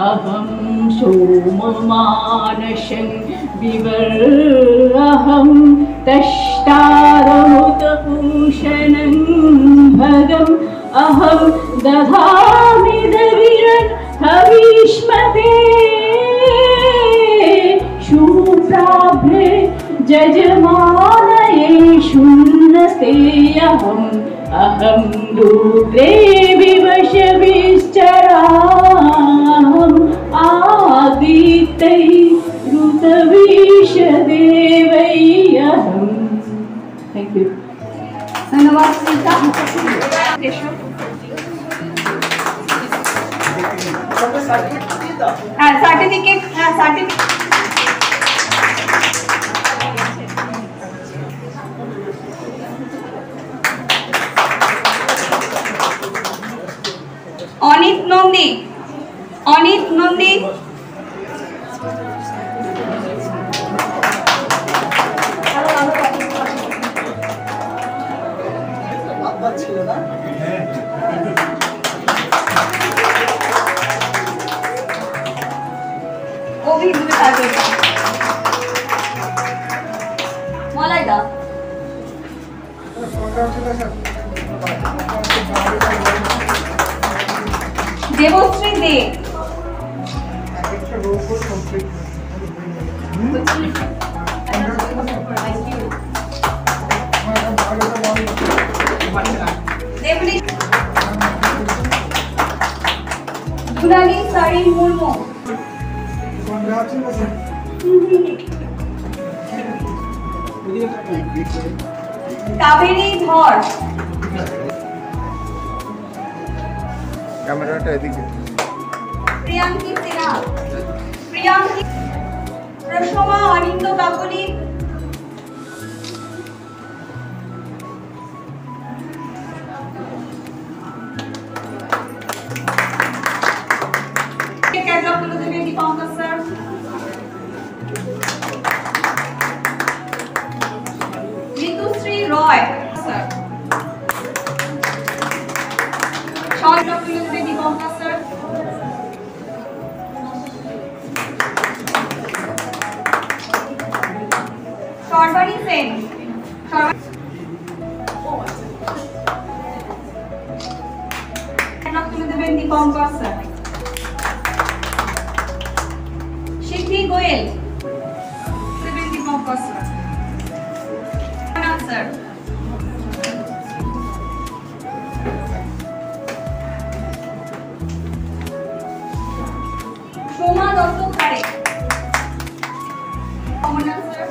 अहं सोममानशं विवर्हं तष्टारमुतपूषणं भगम् अहं दधामि दविरन् हविष्मते शूद्राभ्रे जजमानये शून्नते अहं रुद्रे विवशविश्चराहम् आदित्यै ऋतविशदेवैः। Thank you. ধন্যবাদ সীতা। হ্যাঁ সার্টিফিকেট, হ্যাঁ সার্টিফিকেট। অনিত নন্দী, অনিত নন্দী। মলাইদা দেবশ্রী দে, দুলালী সারিন মুর্মু। কাবেরী ধর। ক্যামেরাটা এদিকে। প্রিয়াঙ্কি সিনহা। প্রিয়াঙ্কি। প্রশমা অনিন্দ কাকলি। कैटलॉग गुलो देबेन Dipankar sir. Ritushree Roy sir. Catalogue गुलो देबेन दीपंकर सर। शर्वरी सेन। कैटलॉग गुलो देबेन दीपंकर सर। शिखी गोयल, सेवेंटी कॉम्पस sir. Soma Dutta Khare, sir.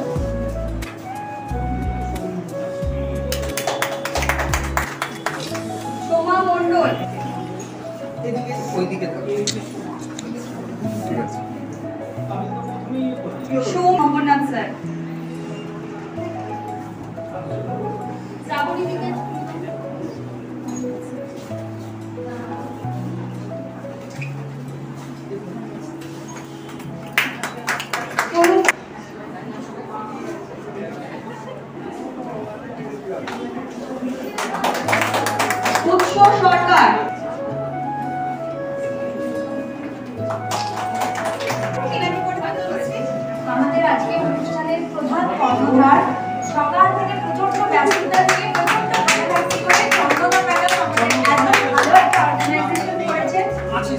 Soma Mondal. Somnath sir. Shraboni दिके উৎস সরকার। আমাদের আজকে অনুষ্ঠানের প্রধান কর্ণধার সকাল থেকে প্রচন্ড ব্যস্ততা নিয়ে প্রচন্ড হাঁটাহাঁটি করে চন্দনা ম্যাডাম আমাদের এত ভালো একটা অর্গানাইজেশন করেছেন,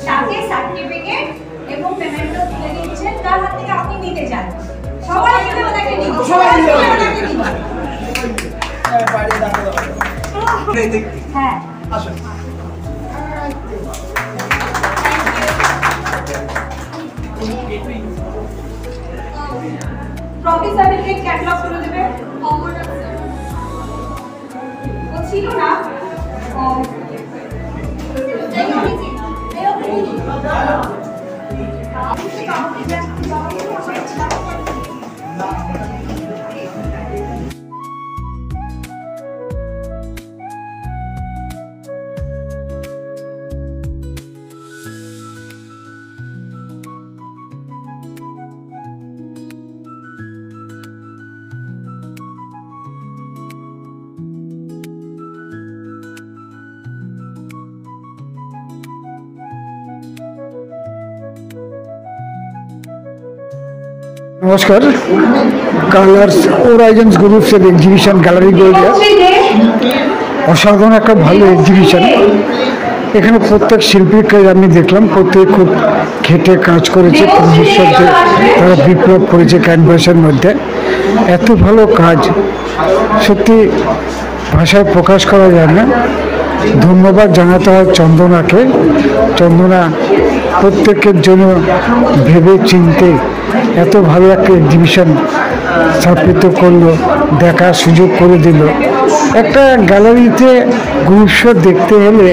তাকে সার্টিফিকেট এবং পেমেন্টও তুলে দিচ্ছেন, তার হাত থেকে আপনি নিতে চান। সবাই মিলে ওনাকে নিন, সবাই মিলে ওনাকে নিন। হ্যাঁ আসুন। ट्रॉफी सर्टिफिकेट कैटलॉग गुलो देबे कॉम्प्यूटर सर। वो छिलो ना नमस्कार। কালার্স ওরাইজন্স গ্রুপসের এক্সিবিশন গ্যালারি গড়িয়া অসাধারণ একটা ভালো এক্সিবিশন। এখানে প্রত্যেক শিল্পীর কাজ আমি দেখলাম, প্রত্যেক খুব খেটে কাজ করেছে, খুব নিঃশব্দে তারা বিপ্লব করেছে ক্যানভাসের মধ্যে। এত ভালো কাজ সত্যি ভাষায় প্রকাশ করা যায় না। ধন্যবাদ জানাতে হয় চন্দনাকে। চন্দনা প্রত্যেকের জন্য ভেবে চিনতে এত ভালো একটা এক্সিবিশন স্থাপিত করলো, দেখার সুযোগ করে দিল। একটা গ্যালারিতে গ্রুপ শো দেখতে হলে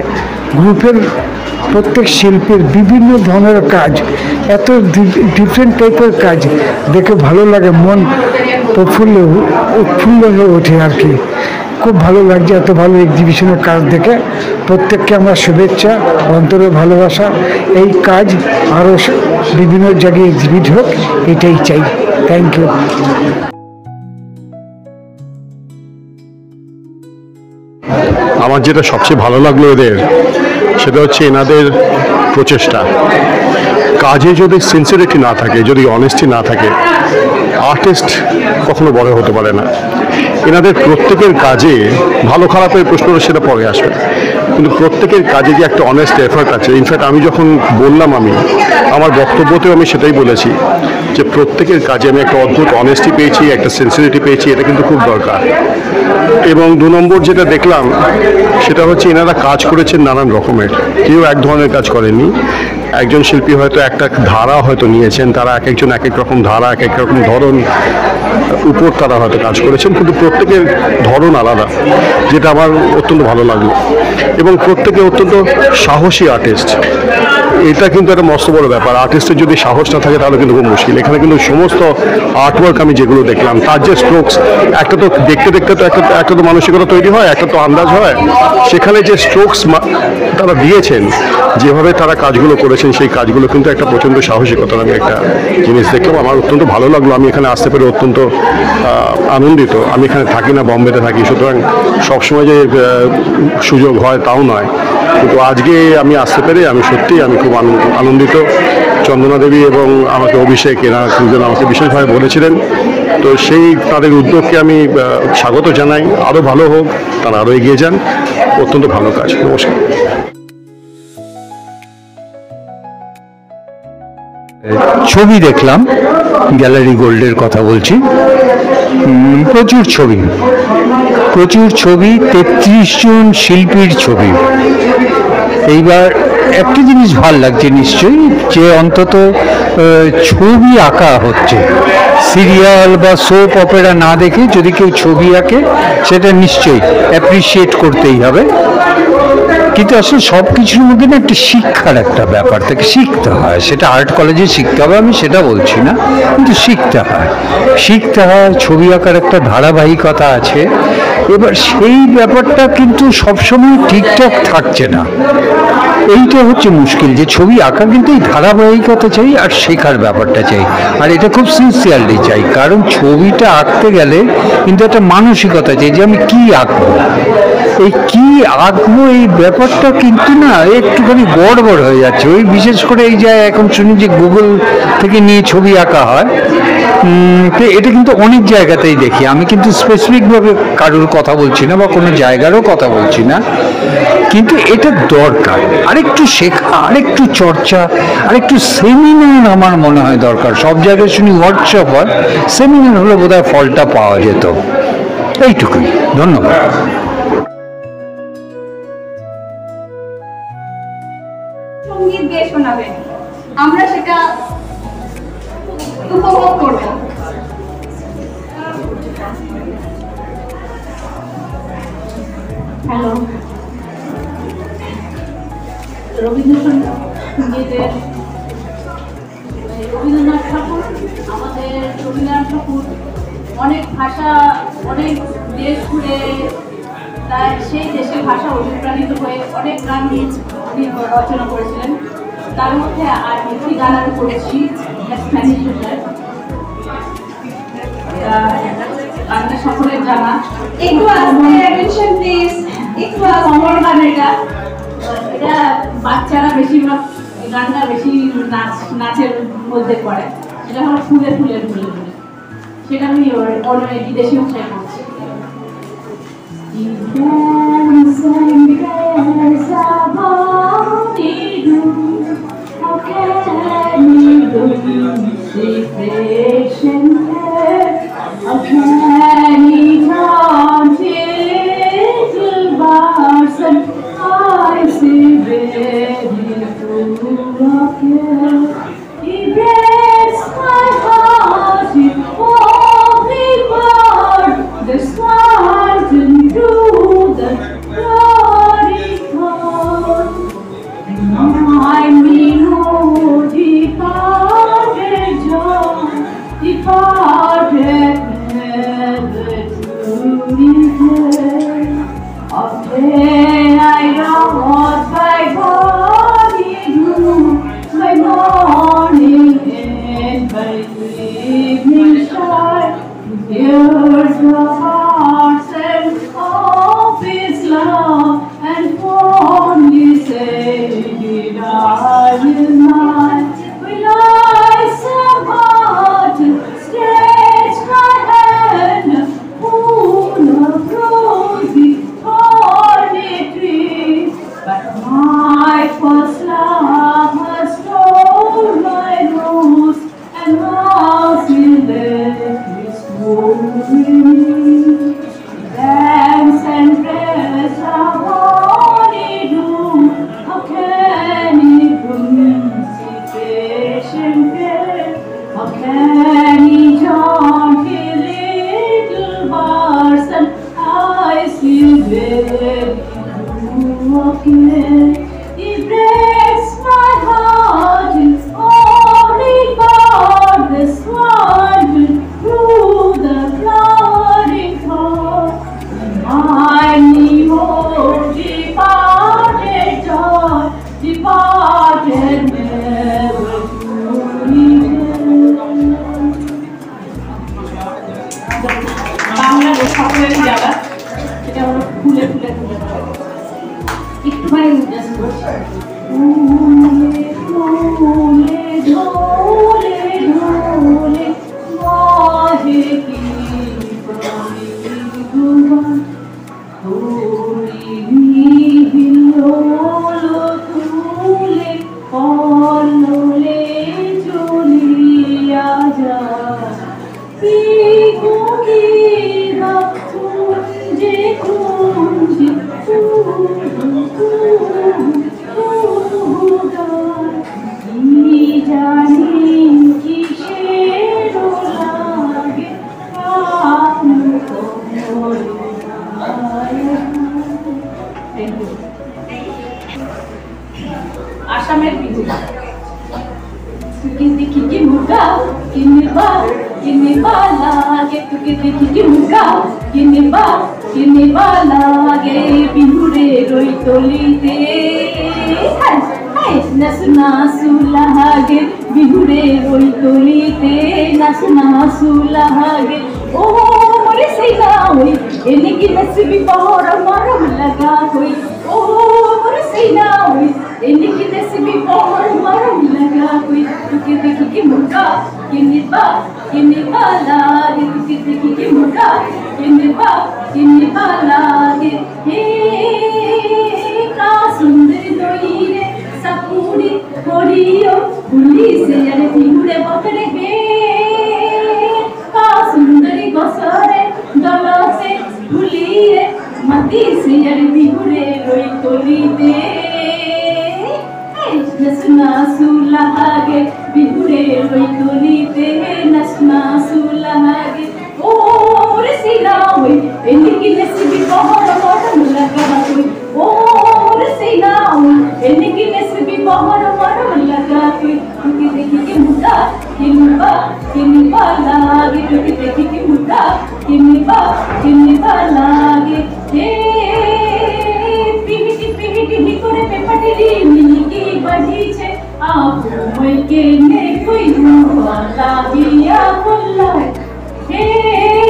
গ্রুপের প্রত্যেক শিল্পীর বিভিন্ন ধরনের কাজ, এত ডিফারেন্ট টাইপের কাজ দেখে ভালো লাগে, মন উৎফুল্ল হয়ে ওঠে আর কি। খুব ভালো লাগছে এত ভালো এক্সিবিশনের কাজ দেখে। প্রত্যেককে আমার শুভেচ্ছা, অন্তরে ভালোবাসা। এই কাজ আরও বিভিন্ন জায়গায় এক্সিবিট হোক, এটাই চাই। Thank you. আমার যেটা সবচেয়ে ভালো লাগলো এদের, সেটা হচ্ছে এনাদের প্রচেষ্টা। কাজে যদি সিনসিয়ারিটি না থাকে, যদি অনেস্টি না থাকে, আর্টিস্ট কখনো বড় হতে পারে না। এনাদের প্রত্যেকের কাজে ভালো খারাপের প্রশ্ন সেটা পরে আসবে, কিন্তু প্রত্যেকের কাজে যে একটা অনেস্ট এফার্ট আছে। ইনফ্যাক্ট আমি যখন বললাম, আমার বক্তব্যতেও আমি সেটাই বলেছি যে প্রত্যেকের কাজে আমি একটা অদ্ভুত অনেস্টি পেয়েছি, একটা সিনসিয়ারিটি পেয়েছি, এটা কিন্তু খুব দরকার। এবং 2 নম্বর যেটা দেখলাম সেটা হচ্ছে এনারা কাজ করেছেন নানান রকমের, কেউ এক ধরনের কাজ করেননি। একজন শিল্পী হয়তো একটা ধারা হয়তো নিয়েছেন, তারা এক একজন এক এক রকম ধারা, এক এক রকম ধরন উপর তারা হয়তো কাজ করেছেন, কিন্তু প্রত্যেকের ধরন আলাদা, যেটা আমার অত্যন্ত ভালো লাগলো। এবং প্রত্যেকে অত্যন্ত সাহসী আর্টিস্ট, এটা কিন্তু একটা মস্ত বড় ব্যাপার। আর্টিস্টের যদি সাহস না থাকে তাহলে কিন্তু খুব মুশকিল। এখানে কিন্তু সমস্ত আর্টওয়ার্ক আমি যেগুলো দেখলাম, তার যে স্ট্রোকস, একটা তো দেখতে দেখতে তো একটা তো মানসিকতা তৈরি হয়, একটা তো আন্দাজ হয়। সেখানে যে স্ট্রোকস তারা দিয়েছেন, যেভাবে তারা কাজগুলো করেছেন, সেই কাজগুলো কিন্তু একটা প্রচণ্ড সাহসিকতার আমি একটা জিনিস দেখলাম। আমার অত্যন্ত ভালো লাগলো। আমি এখানে আসতে পেরে অত্যন্ত আনন্দিত। আমি এখানে থাকি না, বম্বেতে থাকি, সুতরাং সবসময় যে সুযোগ হয় তাও নয়, কিন্তু আজকে আমি আসতে পেরে আমি সত্যিই আমি খুব আনন্দিত। চন্দনা দেবী এবং আমাকে অভিষেক, এরা দুজন আমাকে বিশেষভাবে বলেছিলেন, তো সেই তাদের উদ্যোগকে আমি স্বাগত জানাই। আরও ভালো হোক, তারা আরও এগিয়ে যান। অত্যন্ত ভালো কাজ। নমস্কার। ছবি দেখলাম, গ্যালারি গোল্ডের কথা বলছি, প্রচুর ছবি 33 জন শিল্পীর ছবি। এইবার একটা জিনিস ভাল লাগছে নিশ্চয়ই, যে অন্তত ছবি আঁকা হচ্ছে। সিরিয়াল বা সোপ অপেরা না দেখে যদি কেউ ছবি আঁকে, সেটা নিশ্চয়ই অ্যাপ্রিসিয়েট করতেই হবে। কিন্তু আসলে সব কিছুর মধ্যে না একটা শিক্ষার একটা ব্যাপার থেকে শিখতে হয়। সেটা আর্ট কলেজে শিখতে হবে, আমি সেটা বলছি না, কিন্তু শিখতে হয়। ছবি আঁকার একটা ধারাবাহিকতা আছে। এবার সেই ব্যাপারটা কিন্তু সবসময় ঠিকঠাক থাকছে না। এইটা হচ্ছে মুশকিল, যে ছবি আঁকা কিন্তু এই ধারাবাহিকতা চাই আর শেখার ব্যাপারটা চাই, আর এটা খুব সিনসিয়ারলি চাই। কারণ ছবিটা আঁকতে গেলে কিন্তু একটা মানসিকতা চাই যে আমি কি আঁকবো, এই কি আঁকবো, এই ব্যাপারটা কিন্তু না একটুখানি গড়বড় হয়ে যাচ্ছে। ওই বিশেষ করে এই যে এখন শুনি যে গুগল থেকে নিয়ে ছবি আঁকা হয়, তো এটা কিন্তু অনেক জায়গাতেই দেখি। আমি কিন্তু স্পেসিফিকভাবে কারোর কথা বলছি না বা কোনো জায়গারও কথা বলছি না, কিন্তু এটা দরকার। আরেকটু শেখা, আরেকটু চর্চা, আরেকটু সেমিনার আমার মনে হয় দরকার। সব জায়গায় শুনি ওয়ার্কশপ হয়, সেমিনার হলে বোধহয় ফলটা পাওয়া যেত। এইটুকুই, ধন্যবাদ। সঙ্গীত গেয়ে শোনাবেন, আমরা সেটা উপভোগ করব। হ্যালো, রবীন্দ্রনাথ ঠাকুর, আমাদের রবীন্দ্রনাথ ঠাকুর অনেক ভাষা, অনেক দেশ ঘুরে, তাই সেই দেশের ভাষা অনুপ্রাণিত হয়ে অনেক গান রচনা করেছিলেন। তার মধ্যে আর একটি গান আমি করেছি, স্প্যানিশ ভাষায়, গানটা সকলের জানা। একটু attention please, একটু কমন গান এটা। এটা বাচ্চারা বেশিরভাগ গানটা বেশি নাচের মধ্যে পড়ে। সেটা হলো ফুলে ফুলে ফুলে ফুলে। সেটা আমি অনেক বিদেশি ভাষায় করছি। Departed देखी के मुर्गा किन्ने लागे तुके देखी के मुर्गा किन्ने लागे बिहुरे रोई तोलीते नासु लागे बिहुरे रोई तोलीते नासु लागे ओ मोरे सैना होई एने की नसीबी पहरा मारम लगा होई ओ मोरे सैना होई एने की नसीबी पहरा मारम लगा होई तुके देखी के मुर्गा किन्ने लागे तुके देखी के मुर्गा किन्ने लागे हे का सुंदर दोई रे सपूरी होरियो पुलिस यारे बिहुरे बकरे हे का सुंदरी गोसरे दलसे भूलिए मती से यारे बिहुरे रोई तोली दे नसना सुलागे बिहुरे रोई तोली दे नसना सुलागे ओ मोरे सीना होई एनी की नसीबी पहाड़ मारम लगा होई ओ मोरे सीना होई एनी की नसीबी पहाड़ मारम लगा होई तुके देखी के मुर्गा किन्ने लागे तुके देखी के मुर्गा किन्ने लागे हे पिहिटी निकोरे पे पटली मिनी की बड़ी छे आप मोय के ने कोई वाला बिया बोला हे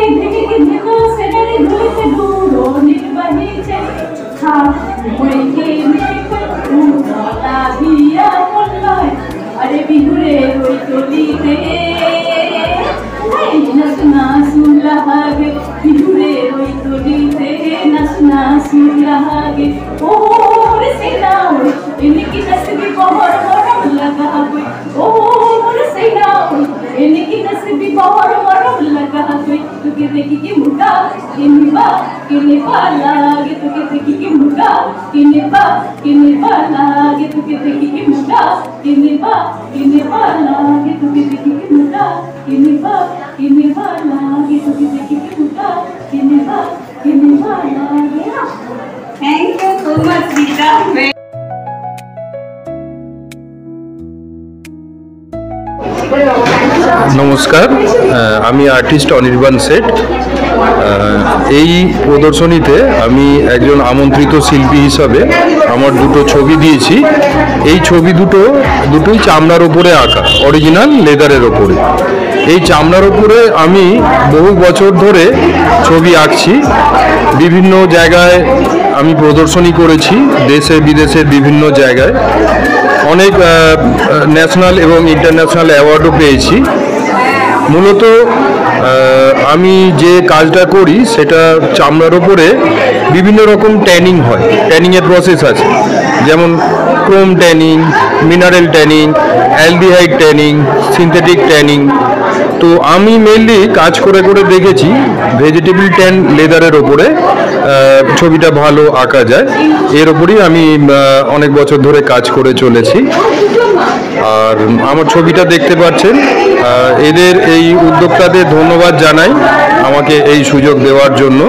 देखी के देखो सेरे धुई से दूरो निर्वाही छे हां मोय के ने कोई वाला बिया बोला अरे बिहुरे रोई तोली दे नसना सुलागे बिहुरे रोई तोली दे नसना सुलागे ओ मोरे सेना होई एने की नसीबी पहर मरम लगा होई ओ मोरे सेना होई एने की नसीबी पहर मरम लगा होई तुके देखी के मुर्गा किन्ने लागे तुके देखी के मुर्गा किन्ने लागे तुके देखी के मुर्गा किन्ने लागे तुके देखी के मुर्गा किन्ने लागे तुके देखी के मुर्गा किन्ने लागे Thank you so much, Rita. নমস্কার, আমি আর্টিস্ট অনির্বাণ শেঠ। এই প্রদর্শনীতে আমি একজন আমন্ত্রিত শিল্পী হিসাবে আমার দুটো ছবি দিয়েছি। এই ছবি দুটোই চামড়ার ওপরে আঁকা, অরিজিনাল লেদারের ওপরে। এই চামড়ার ওপরে আমি বহু বছর ধরে ছবি আঁকছি। বিভিন্ন জায়গায় আমি প্রদর্শনী করেছি, দেশে বিদেশে বিভিন্ন জায়গায়। অনেক ন্যাশনাল এবং ইন্টারন্যাশনাল অ্যাওয়ার্ডও পেয়েছি। মূলত আমি যে কাজটা করি সেটা চামড়ার ওপরে বিভিন্ন রকম ট্যানিং হয়, ট্যানিংয়ের প্রসেস আছে, যেমন Chrome tanning, mineral tanning, aldehyde tanning, synthetic tanning. তো আমি মেইনলি কাজ করে দেখেছি ভেজিটেবল ট্যান লেদারের ওপরে ছবিটা ভালো আঁকা যায়। এর ওপরই আমি অনেক বছর ধরে কাজ করে চলেছি। আর আমার ছবিটা দেখতে পাচ্ছেন, এদের এই উদ্যোক্তাদের ধন্যবাদ জানাই আমাকে এই সুযোগ দেওয়ার জন্য।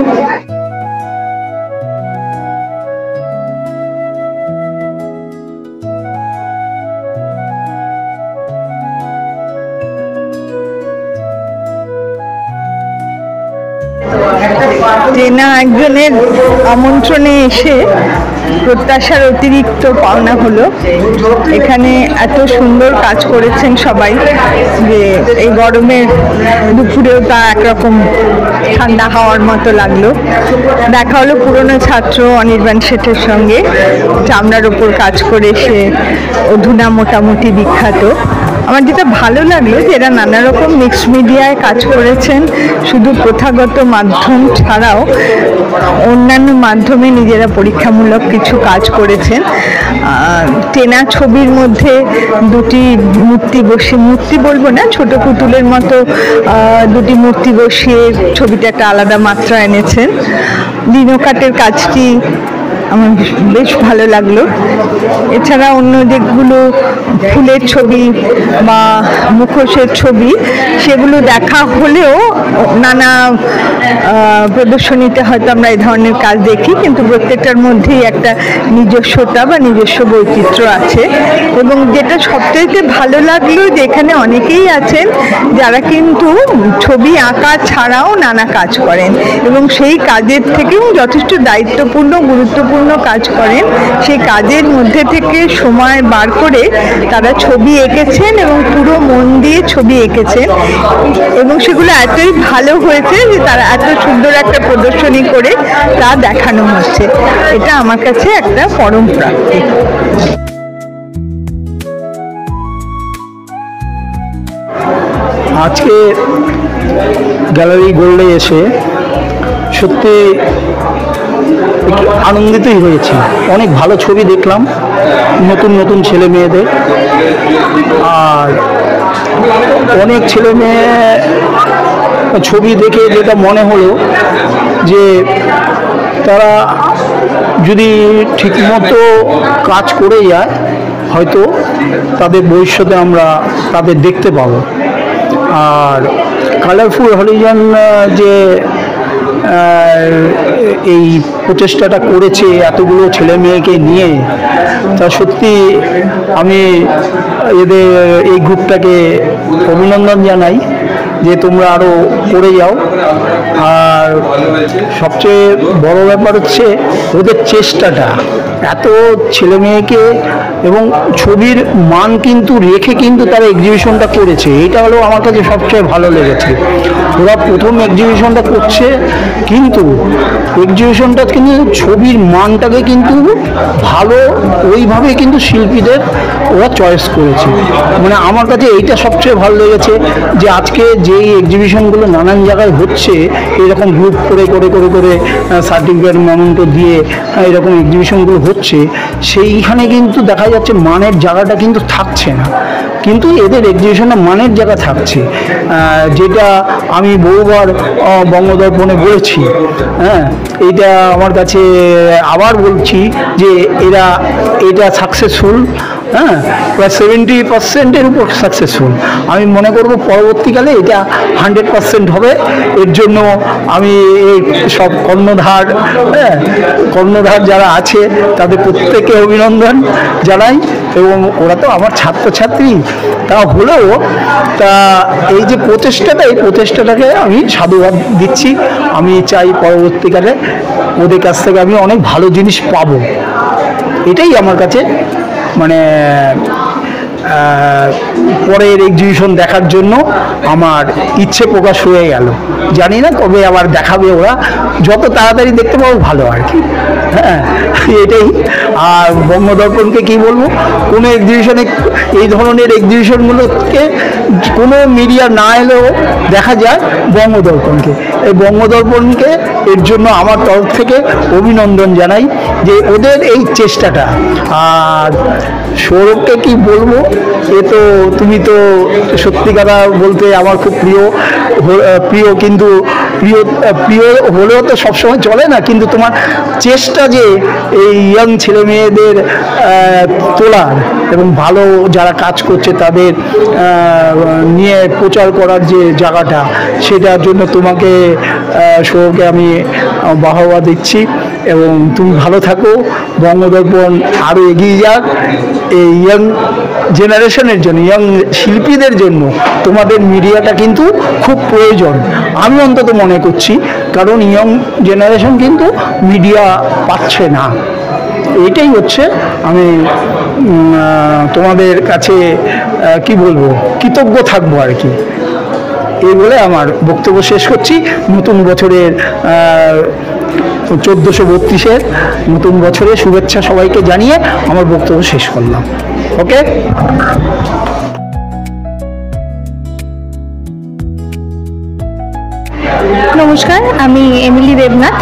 টেনা একজনের আমন্ত্রণে এসে প্রত্যাশার অতিরিক্ত পাওনা হলো। এখানে এত সুন্দর কাজ করেছেন সবাই যে এই গরমের দুপুরেও তা একরকম ঠান্ডা হাওয়ার মতো লাগলো। দেখা হলো পুরনো ছাত্র অনির্বাণ শেঠের সঙ্গে, চামড়ার ওপর কাজ করে সে অধুনা মোটামুটি বিখ্যাত। আমার যেটা ভালো লাগলো যে এরা নানা রকম মিক্সড মিডিয়ায় কাজ করেছেন, শুধু প্রথাগত মাধ্যম ছাড়াও অন্যান্য মাধ্যমে নিজেরা পরীক্ষামূলক কিছু কাজ করেছেন। টেনা ছবির মধ্যে দুটি মূর্তি বলবো না, ছোট পুতুলের মতো দুটি মূর্তি বসিয়ে ছবিটা একটা আলাদা মাত্রা এনেছেন। দিনকাটের কাজটি আমার বেশ ভালো লাগলো। এছাড়া অন্য দিকগুলো ফুলের ছবি বা মুখোশের ছবি সেগুলো দেখা হলেও নানা প্রদর্শনীতে হয়তো আমরা এই ধরনের কাজ দেখি, কিন্তু প্রত্যেকটার মধ্যেই একটা নিজস্বতা বা নিজস্ব বৈচিত্র্য আছে। এবং যেটা সবচেয়ে ভালো লাগলো যে এখানে অনেকেই আছেন যারা কিন্তু ছবি আঁকা ছাড়াও নানা কাজ করেন এবং সেই কাজের থেকেও যথেষ্ট দায়িত্বপূর্ণ গুরুত্বপূর্ণ কাজ করেন। সেই কাজের মধ্যে থেকে সময় বার করে তারা ছবি এঁকেছেন এবং পুরো মন দিয়ে ছবি এঁকেছেন এবং সেগুলো এতই ভালো হয়েছে যে তারা এত সুন্দর একটা প্রদর্শনী করে তা দেখানো হচ্ছে। এটা আমার কাছে একটা পরম প্রাপ্তি। আজকে গ্যালারি গোল্ডে এসে সত্যি একটু আনন্দিতই হয়েছি। অনেক ভালো ছবি দেখলাম, নতুন নতুন ছেলে মেয়েদের, আর অনেক ছেলে মেয়ে ছবি দেখে যেটা মনে হলো যে তারা যদি ঠিকমতো কাজ করে যায় হয়তো তাদের ভবিষ্যতে আমরা তাদের দেখতে পাবো। আর কালারফুল হরিজন যে এই প্রচেষ্টাটা করেছে এতগুলো ছেলে মেয়েকে নিয়ে, তা সত্যি আমি এদের এই গ্রুপটাকে অভিনন্দন জানাই যে তোমরা আরও করে যাও। আর সবচেয়ে বড় ব্যাপার হচ্ছে ওদের চেষ্টাটা, এত ছেলে মেয়েকে এবং ছবির মান কিন্তু রেখে কিন্তু তারা এক্সিবিশনটা করেছে। এটা হলো আমার কাছে সবচেয়ে ভালো লেগেছে। ওরা প্রথম এক্সিবিশনটা করছে কিন্তু এক্সিবিশনটা কিন্তু ছবির মানটাকে কিন্তু ভালো ওইভাবে কিন্তু শিল্পীদের ওরা চয়েস করেছে। মানে আমার কাছে এইটা সবচেয়ে ভালো লেগেছে যে আজকে যেই এক্সিবিশনগুলো নানান জায়গায় হচ্ছে এরকম গ্রুপ করে করে করে করে সার্টিফিকেট মেমোন্টো দিয়ে এরকম এক্সিবিশনগুলো হচ্ছে, সেইখানে কিন্তু দেখা যাচ্ছে মানের জায়গাটা কিন্তু থাকছে না, কিন্তু এদের এক্সিবিশনে মানের জায়গা থাকছে। যেটা আমি বহুবার বঙ্গদর্পণে বলেছি, হ্যাঁ, এইটা আমার কাছে আবার বলছি যে এটা সাকসেসফুল, হ্যাঁ, প্রায় 70%-এর উপর সাকসেসফুল। আমি মনে করব পরবর্তীকালে এটা 100% হবে। এর জন্য আমি এই সব কর্ণধার, হ্যাঁ, কর্ণধার যারা আছে তাদের প্রত্যেকে অভিনন্দন জানাই। এবং ওরা তো আমার ছাত্রছাত্রী, তা হলেও তা এই যে প্রচেষ্টাটা, এই প্রচেষ্টাটাকে আমি সাধুবাদ দিচ্ছি। আমি চাই পরবর্তীকালে ওদের কাছ থেকে আমি অনেক ভালো জিনিস পাবো। এটাই আমার কাছে মানে পরের এক্সিবিশন দেখার জন্য আমার ইচ্ছে প্রকাশ হয়ে গেল। জানি না কবে আবার দেখাবে ওরা, যত তাড়াতাড়ি দেখতে পাবো ভালো আর কি। হ্যাঁ, এটাই। আর বঙ্গদর্পণকে কি বলবো, কোনো এক্সিবিশনে এই ধরনের এক্সিবিশনগুলোকে কোনো মিডিয়া না এলেও দেখা যায় বঙ্গদর্পণকে। এই বঙ্গদর্পণকে এর জন্য আমার তরফ থেকে অভিনন্দন জানাই যে ওদের এই চেষ্টাটা। আর সৌরভকে কি বলবো, এ তো তুমি তো সত্যিকারা বলতে আমার খুব প্রিয় কিন্তু প্রিয় হলেও তো সবসময় চলে না, কিন্তু তোমার চেষ্টা যে এই ইয়াং ছেলে মেয়েদের তোলার এবং ভালো যারা কাজ করছে তাদের নিয়ে প্রচার করার যে জায়গাটা, সেটার জন্য তোমাকে সৌরভকে আমি বাহবা দিচ্ছি। এবং তুমি ভালো থাকো, বঙ্গদর্পণ আরও এগিয়ে যাক। এই ইয়াং জেনারেশনের জন্য, ইয়াং শিল্পীদের জন্য তোমাদের মিডিয়াটা কিন্তু খুব প্রয়োজন, আমি অন্তত মনে করছি। কারণ ইয়াং জেনারেশন কিন্তু মিডিয়া পাচ্ছে না। এটাই হচ্ছে আমি তোমাদের কাছে কি বলবো, কৃতজ্ঞ থাকবো আর কি। এই বলে আমার বক্তব্য শেষ করছি। নতুন বছরের 1432-এর নতুন বছরের শুভেচ্ছা সবাইকে জানিয়ে আমার বক্তব্য শেষ করলাম। ওকে। নমস্কার, আমি এমিলি দেবনাথ।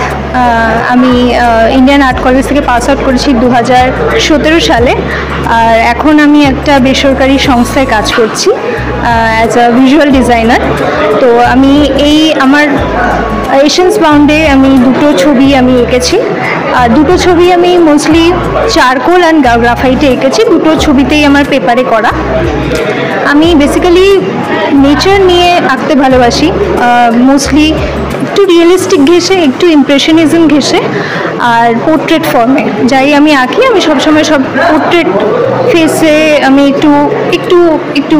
আমি ইন্ডিয়ান আর্ট কলেজ থেকে পাস আউট করেছি 2017 সালে। আর এখন আমি একটা বেসরকারি সংস্থায় কাজ করছি অ্যাজ আ ভিজুয়াল ডিজাইনার। তো আমি আমার এশিয়ান্স বাউন্ডে আমি দুটো ছবি আমি এঁকেছি। দুটো ছবি আমি মোস্টলি চারকোল অ্যান্ড গ্রাফাইটে এঁকেছি। দুটো ছবিতেই আমার পেপারে করা। আমি বেসিক্যালি নেচার নিয়ে আঁকতে ভালোবাসি, মোস্টলি একটু রিয়েলিস্টিক ঘেঁষে, একটু ইমপ্রেশনিজম ঘেঁষে, আর পোর্ট্রেট ফর্মে যাই আমি আঁকি। আমি সবসময় সব পোর্ট্রেট ফেসে আমি একটু একটু একটু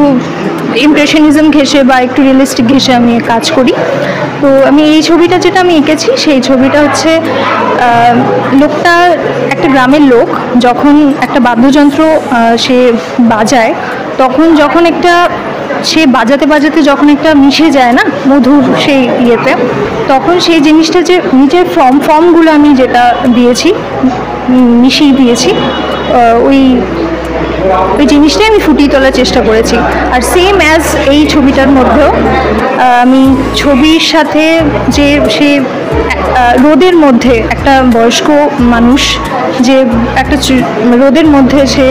ইমপ্রেশনিজম ঘেঁষে বা একটু রিয়েলিস্টিক ঘেঁষে আমি কাজ করি। তো আমি এই ছবিটা যেটা আমি এঁকেছি সেই ছবিটা হচ্ছে লোকটা একটা গ্রামের লোক, যখন একটা বাদ্যযন্ত্র সে বাজায়, তখন যখন একটা সে বাজাতে বাজাতে যখন একটা মিশে যায় না মধুর সেই ইয়েতে, তখন সেই জিনিসটা যে নিজের ফর্মগুলো আমি যেটা দিয়েছি, মিশিয়ে দিয়েছি, ওই জিনিসটাই আমি ফুটিয়ে তোলার চেষ্টা করেছি। আর সেম অ্যাজ এই ছবিটার মধ্যেও আমি ছবির সাথে যে সে রোদের মধ্যে একটা বয়স্ক মানুষ যে একটা রোদের মধ্যে সে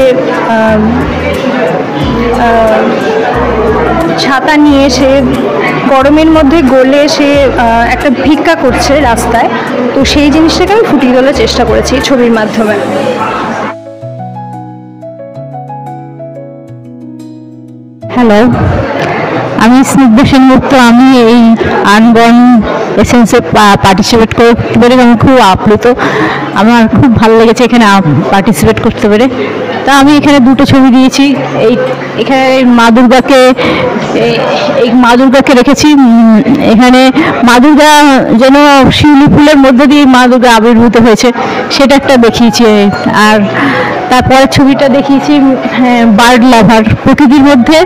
ছাতা নিয়ে সে গরমের মধ্যে গলে সে একটা ভিক্ষা করছে রাস্তায়, তো সেই জিনিসটাকে আমি ফুটিয়ে তোলার চেষ্টা করেছি ছবির মাধ্যমে। হ্যালো, আমি স্নিগ্ধা সেনগুপ্ত। আমি এই আনবর্ন এসেন্সে পার্টিসিপেট করতে পেরে আমি খুব আপ্লুত। আমার খুব ভালো লেগেছে এখানে পার্টিসিপেট করতে পেরে। তা আমি এখানে দুটো ছবি দিয়েছি। এখানে মা দুর্গাকে রেখেছি। এখানে মা দুর্গা যেন শিউলি ফুলের মধ্যে দিয়ে মা দুর্গা আবির্ভূত হয়েছে, সেটা একটা দেখিয়েছি। আর তারপরের ছবিটা দেখিয়েছি বার্ড লাভার, প্রকৃতির মধ্যে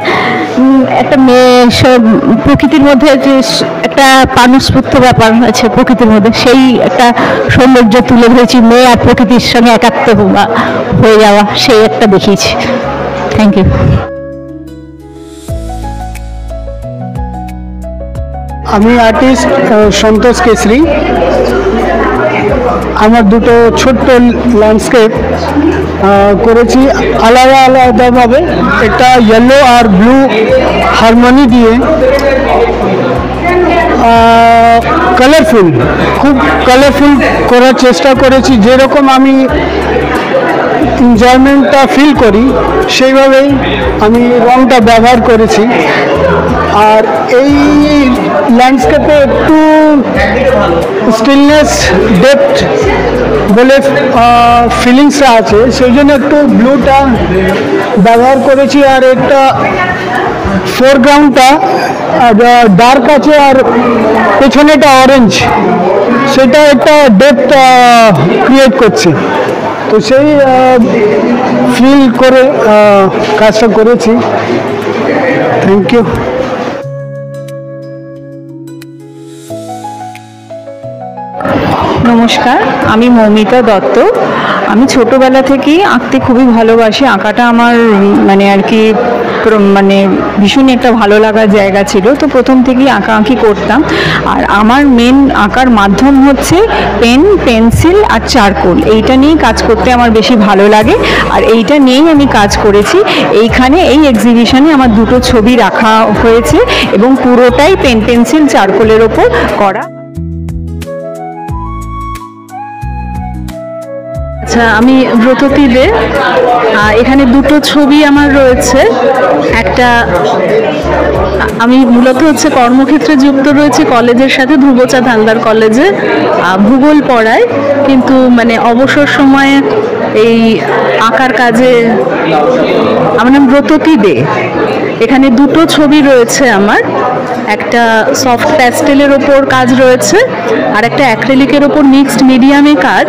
একটা মেয়ে, সব প্রকৃতির মধ্যে যে একটা পানস্পুত্র ব্যাপার আছে প্রকৃতির মধ্যে, সেই একটা সৌন্দর্য তুলে ধরেছি। মেয়ে আর প্রকৃতির সঙ্গে একাত্ম হয়ে যাওয়া, সেই একটা দেখিয়েছি। Thank you. আমি আর্টিস্ট সন্তোষ কেশরী। আমার দুটো ছোট্ট ল্যান্ডস্কেপ করেছি আলাদা আলাদাভাবে। একটা ইয়েলো আর ব্লু হারমোনি দিয়ে কালারফুল, খুব কালারফুল করার চেষ্টা করেছি। যেরকম আমি এনজয়মেন্টটা ফিল করি সেইভাবেই আমি রংটা ব্যবহার করেছি। আর এই ল্যান্ডস্কেপে একটু স্টিলনেস, ডেপথ বলে ফিলিংসটা আছে, সেই জন্য একটু ব্লুটা ব্যবহার করেছি। আর একটা ফোরগ্রাউন্ডটা ডার্ক আছে আর পেছনেটা অরেঞ্জ, সেটা একটা ডেপথ ক্রিয়েট করছে। তো সেই ফিল করে কাজটা করেছি। Thank you. নমস্কার, আমি মৌমিতা দত্ত। আমি ছোটোবেলা থেকেই আঁকতে খুবই ভালোবাসি। আঁকাটা আমার আর কি ভীষণই একটা ভালো লাগার জায়গা ছিল। তো প্রথম থেকেই আঁকাআঁকি করতাম। আর আমার মেন আঁকার মাধ্যম হচ্ছে পেন, পেন্সিল আর চারকোল। এইটা নিয়েই কাজ করতে আমার বেশি ভালো লাগে, আর এইটা নিয়েই আমি কাজ করেছি। এইখানে এই এক্সিবিশনে আমার দুটো ছবি রাখা হয়েছে এবং পুরোটাই পেন, পেন্সিল, চারকোলের ওপর করা। আচ্ছা, আমি ব্রততী দে। এখানে দুটো ছবি আমার রয়েছে। একটা আমি মূলত হচ্ছে কর্মক্ষেত্রে যুক্ত রয়েছে কলেজের সাথে, ধ্রুবচাঁদ হালদার কলেজে ভূগোল পড়ায়, কিন্তু অবসর সময়ে এই আঁকার কাজে। আমার নাম ব্রততী দে। এখানে দুটো ছবি রয়েছে আমার। একটা সফট প্যাস্টেলের ওপর কাজ রয়েছে আর একটা অ্যাক্রিলিকের ওপর মিক্সড মিডিয়ামে কাজ।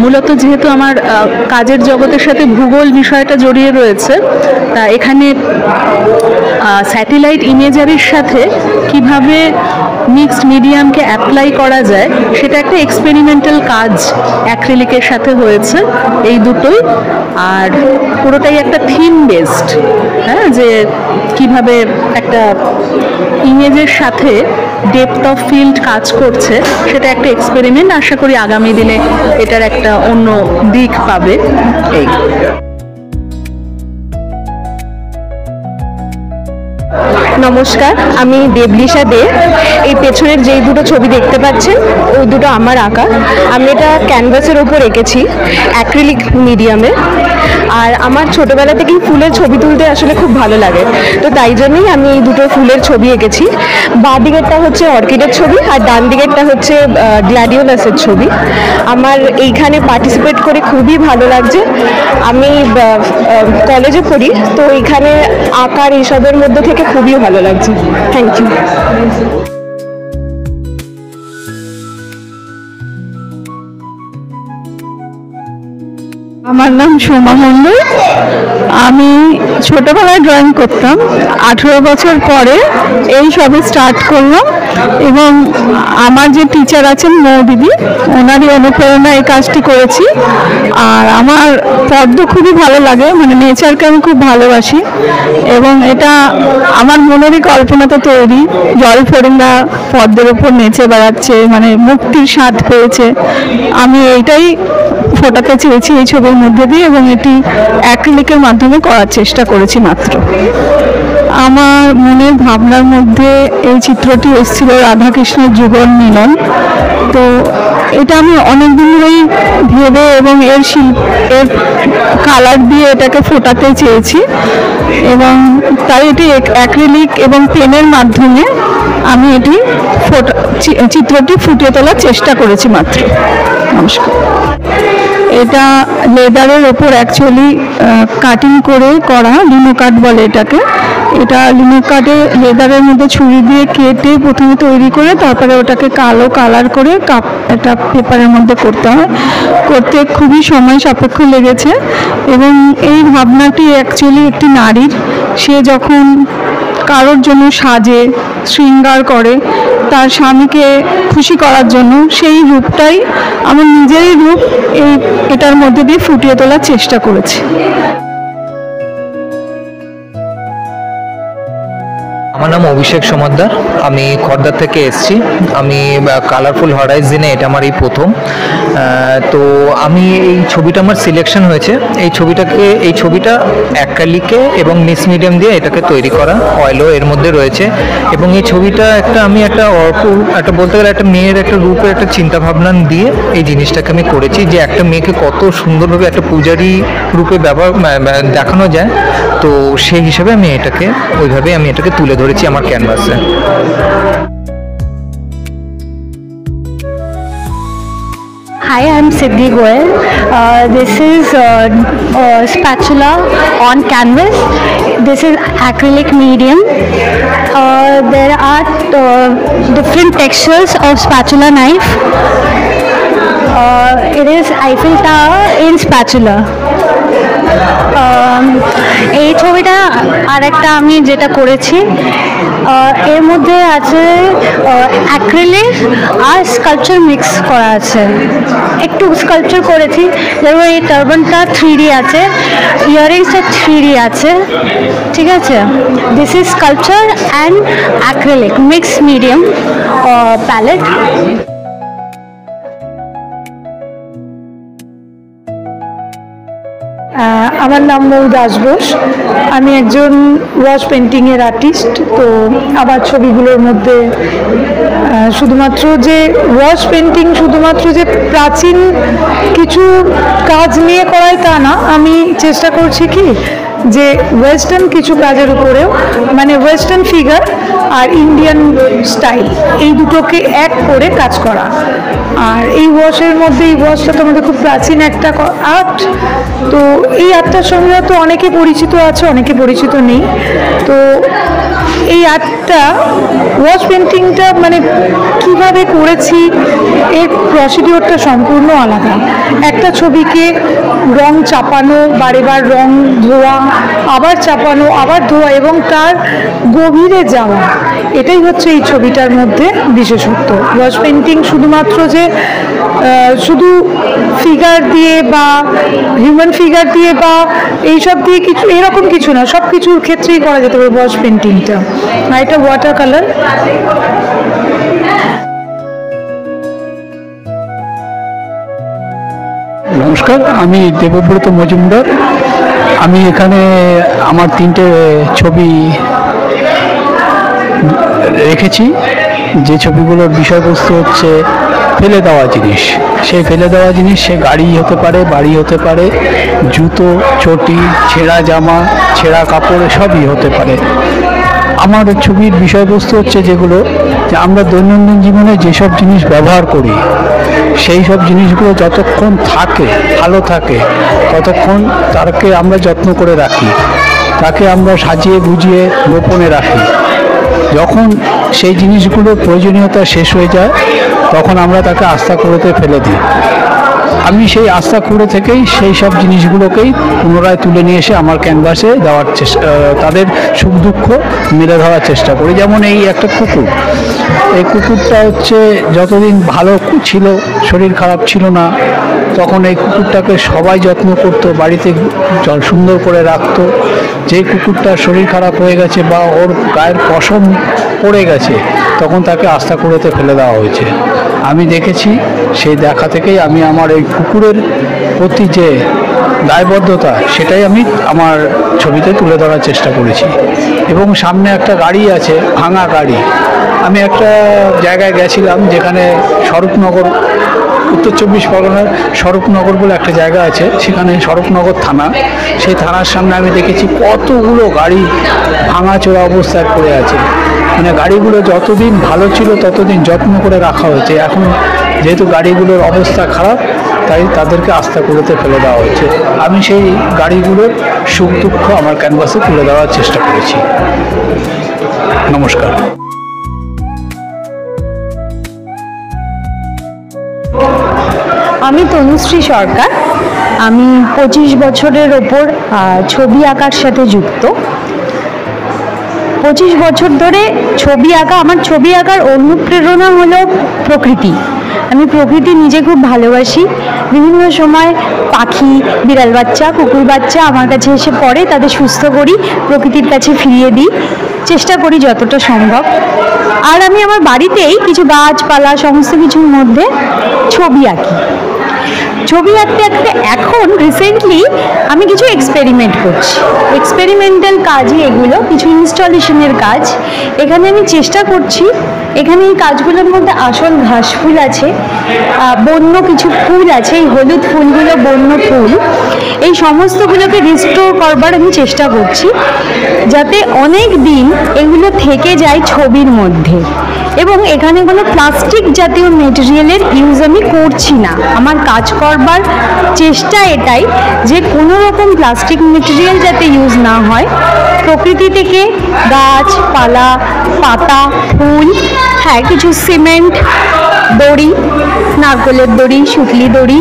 মূলত যেহেতু আমার কাজের জগতের সাথে ভূগোল বিষয়টা জড়িয়ে রয়েছে, তা এখানে স্যাটেলাইট ইমেজারির সাথে কিভাবে মিক্সড মিডিয়ামকে অ্যাপ্লাই করা যায় সেটা একটা এক্সপেরিমেন্টাল কাজ অ্যাক্রিলিকের সাথে হয়েছে, এই দুটোই। আর পুরোটাই একটা থিম বেসড, হ্যাঁ, যে কিভাবে একটা ইমেজের সাথে ডেপথ অফ ফিল্ড কাজ করছে সেটা একটা এক্সপেরিমেন্ট। আশা করি আগামী দিনে এটার একটা অন্য দিক পাবে। এই নমস্কার, আমি দেবলিশা দে। এই পেছনের যেই দুটো ছবি দেখতে পাচ্ছেন ওই দুটো আমার আঁকা। আমি এটা ক্যানভাসের ওপর এঁকেছি অ্যাক্রিলিক মিডিয়ামে। আর আমার ছোটোবেলা থেকেই ফুলের ছবি তুলতে আসলে খুব ভালো লাগে, তো তাই জন্যই আমি এই দুটো ফুলের ছবি এঁকেছি। বাঁ দিকেরটা হচ্ছে অর্কিডের ছবি আর ডান দিকেরটা হচ্ছে গ্ল্যাডিওলাসের ছবি। আমার এইখানে পার্টিসিপেট করে খুবই ভালো লাগছে। আমি কলেজে পড়ি, তো এইখানে আঁকার এইসবের মধ্যে থেকে খুবই ভালো লাগছে। Thank you. আমার নাম সোমা মণ্ডল। আমি ছোটবেলায় ড্রয়িং করতাম, 18 বছর পরে এই সবে স্টার্ট করলাম। এবং আমার যে টিচার আছেন মৌ দিদি, ওনারই অনুপ্রেরণা এই কাজটি করেছি। আর আমার পদ্ম খুবই ভালো লাগে, মানে নেচারকে আমি খুব ভালোবাসি। এবং এটা আমার মনেরই কল্পনাতে তৈরি, জল ফড়িংরা পদ্মের ওপর নেচে বেড়াচ্ছে, মানে মুক্তির স্বাদ পেয়েছে। আমি এইটাই ফোটাতে চেয়েছি এই ছবির মধ্যে দিয়ে, এবং এটি অ্যাক্রিলিকের মাধ্যমে করার চেষ্টা করেছি মাত্র। আমার মনের ভাবনার মধ্যে এই চিত্রটি এসেছিল রাধাকৃষ্ণের যুগল মিলন। তো এটা আমি অনেক দিন ধরেই ভেবে এবং এর কালার দিয়ে এটাকে ফোটাতে চেয়েছি, এবং তাই এটি অ্যাক্রিলিক এবং পেনের মাধ্যমে আমি এটি চিত্রটি ফুটিয়ে তোলার চেষ্টা করেছি মাত্র। নমস্কার। এটা লেদারের ওপর অ্যাকচুয়ালি কাটিং করে করা, লিনো কাট বলে এটাকে। এটা লিনো কাটে লেদারের মধ্যে ছুরি দিয়ে কেটে প্রথমে তৈরি করে তারপরে ওটাকে কালো কালার করে এটা পেপারের মধ্যে করতে হয়। করতে খুবই সময় সাপেক্ষ লেগেছে। এবং এই ভাবনাটি অ্যাকচুয়ালি একটি নারীর, সে যখন কারোর জন্য সাজে শৃঙ্গার করে তার স্বামীকে খুশি করার জন্য, সেই রূপটাই আমার নিজেরই রূপ এটার মধ্যে দিয়ে ফুটিয়ে তোলার চেষ্টা করেছি। আমার নাম অভিষেক সমাদ্দার, আমি খড়দার থেকে এসেছি। আমি কালারফুল হরাইজনে এটা আমার এই প্রথম। তো আমি এই ছবিটা আমার সিলেকশন হয়েছে, এই ছবিটা অ্যাক্রিলিকে এবং মিক্স মিডিয়াম দিয়ে এটাকে তৈরি করা, অয়েলও এর মধ্যে রয়েছে। এবং এই ছবিটা একটা বলতে গেলে একটা মেয়ের একটা রূপের একটা চিন্তাভাবনা দিয়ে এই জিনিসটাকে আমি করেছি, যে একটা মেয়েকে কত সুন্দরভাবে একটা পূজারী রূপে দেখানো যায়। তো সেই হিসাবে আমি এটাকে তুলে ধরেছি আমার ক্যানভাসে। Hi, I'm Siddhi Goel. This is spatula on canvas. This is acrylic medium. There are different textures of spatula knife. It is Eiffel Tower in spatula. এই ছবিটা আর একটা আমি যেটা করেছি, এর মধ্যে আছে অ্যাক্রিলিক আর স্কাল্পচার মিক্স করা আছে। একটু স্কাল্পচার করেছি, যেমন এই টার্বানটা 3D আছে, ইয়াররিংসটা 3D আছে, ঠিক আছে। This is sculpture and acrylic mix medium palette. আমার নাম মৌ দাস ঘোষ। আমি একজন ওয়াশ পেন্টিংয়ের আর্টিস্ট। তো আমার ছবিগুলোর মধ্যে শুধুমাত্র যে ওয়াশ পেন্টিং শুধুমাত্র যে প্রাচীন কিছু কাজ নিয়ে করায় তা না, আমি চেষ্টা করছি কি যে ওয়েস্টার্ন কিছু কাজের উপরেও, মানে ওয়েস্টার্ন ফিগার আর ইন্ডিয়ান স্টাইল এই দুটোকে এক করে কাজ করা। আর এই ওয়াশের মধ্যে, এই ওয়াশটা তো আমাদের খুব প্রাচীন একটা আর্ট। তো এই আর্টটার সঙ্গে তো অনেকে পরিচিত আছে, অনেকে পরিচিত নেই। তো এই আর্টটা, ওয়াশ পেন্টিংটা মানে কিভাবে করেছি এর প্রসিডিওরটা সম্পূর্ণ আলাদা। একটা ছবিকে রং চাপানো, বারে বার রং ধোয়া, আবার চাপানো, আবার ধোয়া এবং তার গভীরে যাওয়া, এটাই হচ্ছে এই ছবিটার মধ্যে বিশেষত্ব। ওয়াশ পেন্টিং শুধুমাত্র যে শুধু ফিগার দিয়ে বা হিউম্যান ফিগার দিয়ে বা এইসব দিয়ে কিছু এরকম কিছু না, সব কিছুর ক্ষেত্রেই করা যেতে পারে ওয়াশ পেন্টিংটা। আর এটা ওয়াটার কালার। নমস্কার, আমি দেবব্রত মজুমদার। আমি এখানে আমার 3টে ছবি রেখেছি, যে ছবিগুলোর বিষয়বস্তু হচ্ছে ফেলে দেওয়া জিনিস। সেই ফেলে দেওয়া জিনিস সে গাড়ি হতে পারে, বাড়ি হতে পারে, জুতো, চটি, ছেঁড়া জামা, ছেঁড়া কাপড়, সবই হতে পারে। আমার ছবির বিষয়বস্তু হচ্ছে যেগুলো যে আমরা দৈনন্দিন জীবনে যেসব জিনিস ব্যবহার করি সেই সব জিনিসগুলো যতক্ষণ থাকে, ভালো থাকে, ততক্ষণ তাকে আমরা যত্ন করে রাখি, তাকে আমরা সাজিয়ে গুজিয়ে গোপনে রাখি। যখন সেই জিনিসগুলোর প্রয়োজনীয়তা শেষ হয়ে যায় তখন আমরা তাকে আস্থা কুঁড়োতে ফেলে দিই। আমি সেই আস্থা কুঁড়ো থেকেই সেই সব জিনিসগুলোকেই পুনরায় তুলে নিয়ে এসে আমার ক্যানভাসে দেওয়ার চেষ্টা, তাদের সুখ দুঃখ মেলে ধরার চেষ্টা করি। যেমন এই একটা কুকুর, এই কুকুরটা হচ্ছে যতদিন ভালো ছিল, শরীর খারাপ ছিল না, তখন এই কুকুরটাকে সবাই যত্ন করতো, বাড়িতে সুন্দর করে রাখতো। যে কুকুরটার শরীর খারাপ হয়ে গেছে বা ওর গায়ের পশম পড়ে গেছে তখন তাকে আস্থা কুঁড়োতে ফেলে দেওয়া হয়েছে। আমি দেখেছি, সেই দেখা থেকেই আমি আমার এই কুকুরের প্রতি যে দায়বদ্ধতা সেটাই আমি আমার ছবিতে তুলে ধরার চেষ্টা করেছি। এবং সামনে একটা গাড়ি আছে, ভাঙা গাড়ি। আমি একটা জায়গায় গেছিলাম যেখানে স্বরূপনগর, উত্তর চব্বিশ পরগনার স্বরূপনগর বলে একটা জায়গা আছে, সেখানে স্বরূপনগর থানা, সেই থানার সামনে আমি দেখেছি কতগুলো গাড়ি ভাঙাচোরা অবস্থায় পড়ে আছে। মানে গাড়িগুলো যতদিন ভালো ছিল ততদিন যত্ন করে রাখা হয়েছে, এখন যেহেতু গাড়িগুলোর অবস্থা খারাপ তাই তাদেরকে আস্থা কুঁড়োতে ফেলে দেওয়া হয়েছে। আমি সেই গাড়িগুলোর সুখ দুঃখ আমার ক্যানভাসে তুলে দেওয়ার চেষ্টা করেছি। নমস্কার। আমি তনুশ্রী সরকার। আমি 25 বছরের ওপর ছবি আঁকার সাথে যুক্ত। 25 বছর ধরে ছবি আঁকা, আমার ছবি আঁকার অনুপ্রেরণা হলো প্রকৃতি। আমি প্রকৃতি নিজে খুব ভালোবাসি। বিভিন্ন সময় পাখি, বিড়াল বাচ্চা, কুকুর বাচ্চা আমার কাছে এসে পড়ে, তাদের সুস্থ করি, প্রকৃতির কাছে ফিরিয়ে দিই, চেষ্টা করি যতটা সম্ভব। আর আমি আমার বাড়িতেই কিছু গাছপালা সমস্ত কিছুর মধ্যে ছবি আঁকি। ছবি আঁকতে আঁকতে এখন রিসেন্টলি আমি কিছু এক্সপেরিমেন্ট করছি। এক্সপেরিমেন্টাল কাজই এগুলো, কিছু ইনস্টলেশনের কাজ। এখানে আমি চেষ্টা করছি, এখানে এই কাজগুলোর মধ্যে আসল ঘাস ফুল আছে, বন্য কিছু ফুল আছে, এই হলুদ ফুলগুলো বন্য ফুল, এই সমস্তগুলোকে রিস্টোর করবার আমি চেষ্টা করছি যাতে অনেক দিন এগুলো থেকে যায় ছবির মধ্যে। এবং এখানে কোনো প্লাস্টিক জাতীয় মেটেরিয়ালের ইউজ আমি করছি না। আমার কাজ করবার চেষ্টা এটাই যে কোনো রকম প্লাস্টিক মেটেরিয়াল যাতে ইউজ না হয়। প্রকৃতি থেকে গাছপালা, পাতা, ফুল, হ্যাঁ কিছু সিমেন্ট, দড়ি, নারকেলের দড়ি, শুকলি দড়ি,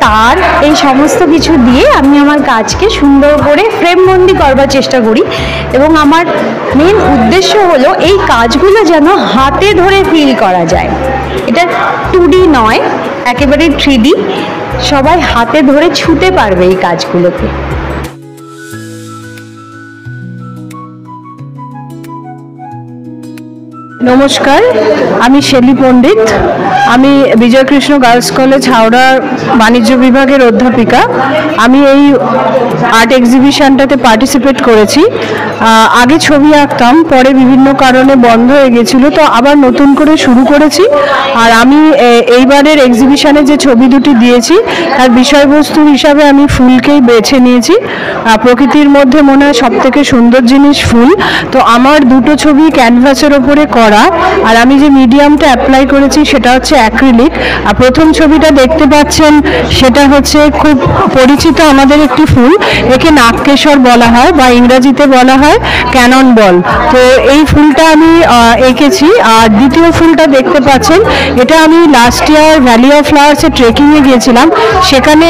তার, এই সমস্ত কিছু দিয়ে আমি আমার কাজকে সুন্দর করে ফ্রেমবন্দি করবার চেষ্টা করি। এবং আমার মেন উদ্দেশ্য হলো এই কাজগুলো যেন হাতে ধরে ফিল করা যায়। এটা 2D নয়, একেবারে 3D, সবাই হাতে ধরে ছুতে পারবে এই কাজগুলোকে। নমস্কার, আমি শেলি পণ্ডিত। আমি বিজয়কৃষ্ণ গার্লস কলেজ হাওড়া বাণিজ্য বিভাগের অধ্যাপিকা। আমি এই আর্ট এক্সিবিশনটাতে পার্টিসিপেট করেছি। আগে ছবি আঁকতাম, পরে বিভিন্ন কারণে বন্ধ হয়ে গেছিলো, তো আবার নতুন করে শুরু করেছি। আর আমি এইবারের এক্সিবিশনে যে ছবি দুটি দিয়েছি তার বিষয়বস্তু হিসাবে আমি ফুলকেই বেছে নিয়েছি। প্রকৃতির মধ্যে মনে হয় সবথেকে সুন্দর জিনিস ফুল। তো আমার দুটো ছবি ক্যানভাসের ওপরে করা, আর আমি যে মিডিয়ামটা অ্যাপ্লাই করেছি সেটা হচ্ছে অ্যাক্রিলিক। আর প্রথম ছবিটা দেখতে পাচ্ছেন সেটা হচ্ছে খুব পরিচিত আমাদের একটি ফুল, একে নাগকেশর বলা হয় বা ইংরাজিতে বলা হয় ক্যানন বল। তো এই ফুলটা আমি এঁকেছি। আর দ্বিতীয় ফুলটা দেখতে পাচ্ছেন, এটা আমি লাস্ট ইয়ার ভ্যালি অফ ফ্লাওয়ার্সে ট্রেকিংয়ে গিয়েছিলাম, সেখানে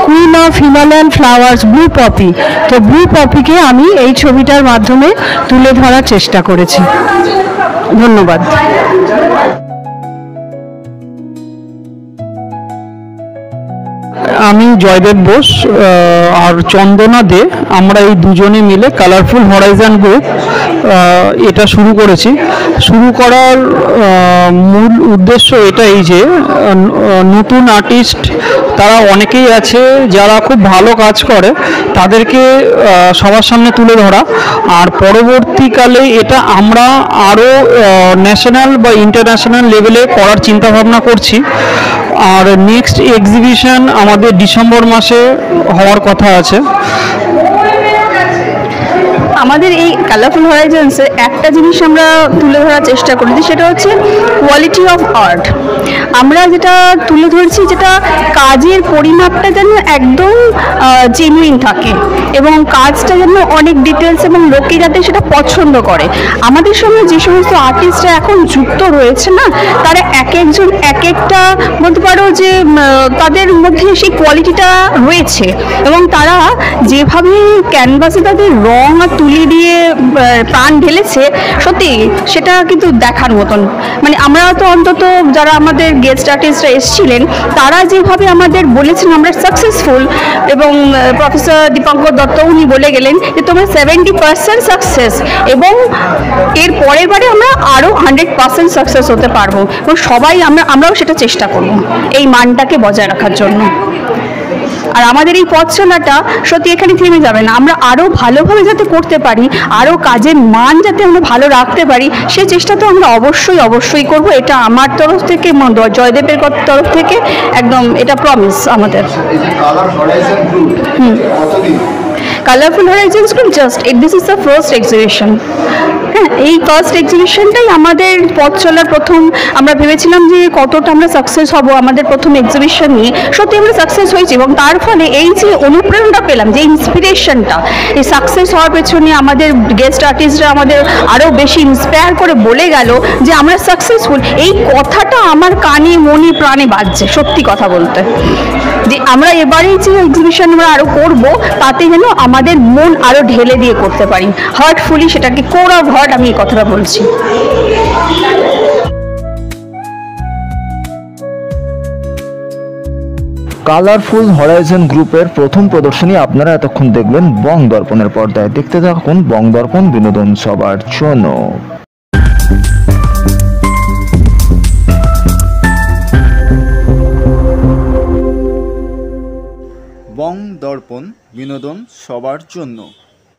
queen of Himalayan flowers blue poppy, তো ব্লু পপিকে আমি এই ছবিটার মাধ্যমে তুলে ধরার চেষ্টা করেছি। ধন্যবাদ। আমি জয়দেব বোস আর চন্দনা দে, আমরা এই দুজনে মিলে কালারফুল হরাইজন গ্রুপ এটা শুরু করেছি। শুরু করার মূল উদ্দেশ্য এটাই যে নতুন আর্টিস্ট তারা অনেকেই আছে যারা খুব ভালো কাজ করে, তাদেরকে সবার সামনে তুলে ধরা। আর পরবর্তীকালে এটা আমরা আরও ন্যাশনাল বা ইন্টারন্যাশনাল লেভেলে করার চিন্তা ভাবনা করছি। আর নেক্সট এক্সিবিশন আমাদের ডিসেম্বর মাসে হওয়ার কথা আছে। আমাদের এই কালারফুল হরাইজন্সে একটা জিনিস আমরা তুলে ধরার চেষ্টা করেছি, সেটা হচ্ছে কোয়ালিটি অফ আর্ট। আমরা যেটা তুলে ধরছি, যেটা কাজের পরিমাপটা যেন একদম জেনুইন থাকে এবং কাজটা যেন অনেক ডিটেলস এবং লোকে যাতে সেটা পছন্দ করে। আমাদের সঙ্গে যে সমস্ত আর্টিস্টরা এখন যুক্ত রয়েছে না, তারা এক একজন এক একটা বলতে পারো যে তাদের মধ্যে সেই কোয়ালিটিটা রয়েছে এবং তারা যেভাবে ক্যানভাসে তাদের রং আর তুলি দিয়ে প্রাণ ঢেলেছে, সত্যি সেটা কিন্তু দেখার মতন। মানে আমরা তো অন্তত যারা আমাদের গেস্ট আর্টিস্টরা এসেছিলেন, তারা যেভাবে আমাদের বলেছেন আমরা সাকসেসফুল, এবং প্রফেসর দীপঙ্কর দত্ত উনি বলে গেলেন যে তোমরা 70% সাকসেস এবং এর পরের বারে আমরা আরও 100% সাকসেস হতে পারবো। এবং সবাই আমরাও সেটা চেষ্টা করব এই মানটাকে বজায় রাখার জন্য। আর আমাদের এই পথ চলাটা সত্যি এখানে থেমে যাবে না, আমরা আরও ভালোভাবে যাতে করতে পারি, আরও কাজের মান যাতে আমরা ভালো রাখতে পারি, সেই চেষ্টা তো আমরা অবশ্যই করব। এটা আমার তরফ থেকে, জয়দেবের তরফ থেকে একদম এটা প্রমিস আমাদের। Colourful horizons group just this is the first exhibition. হ্যাঁ, এই ফার্স্ট এক্সিবিশনটাই আমাদের পথ চলার প্রথম। আমরা ভেবেছিলাম যে কতটা আমরা সাকসেস হব আমাদের প্রথম এক্সিবিশন নিয়ে, সত্যি আমরা সাকসেস হয়েছি এবং তার ফলে এই যে অনুপ্রেরণা পেলাম, যে ইন্সপিরেশনটা, এই সাকসেস হওয়ার পেছনে আমাদের গেস্ট আর্টিস্টরা আমাদের আরও বেশি ইন্সপায়ার করে বলে গেল যে আমরা সাকসেসফুল। এই কথাটা আমার কানে মনে প্রাণে বাজছে, সত্যি কথা বলতে, যে আমরা এবারেই যে এক্সিবিশন আমরা আরও করবো, তাতে যেন আমাদের মন আরও ঢেলে দিয়ে করতে পারি, হার্টফুলি, সেটাকে কোর অফ হার্ট আমি এই কথাটা বলছি। কালারফুল হরাইজন গ্রুপের প্রথম প্রদর্শনী আপনারা এতক্ষণ দেখলেন বং দর্পণের পর্দায়। দেখতে থাকুন বং দর্পণ, বিনোদন সবার জন্য। বং দর্পণ, বিনোদন সবার জন্য।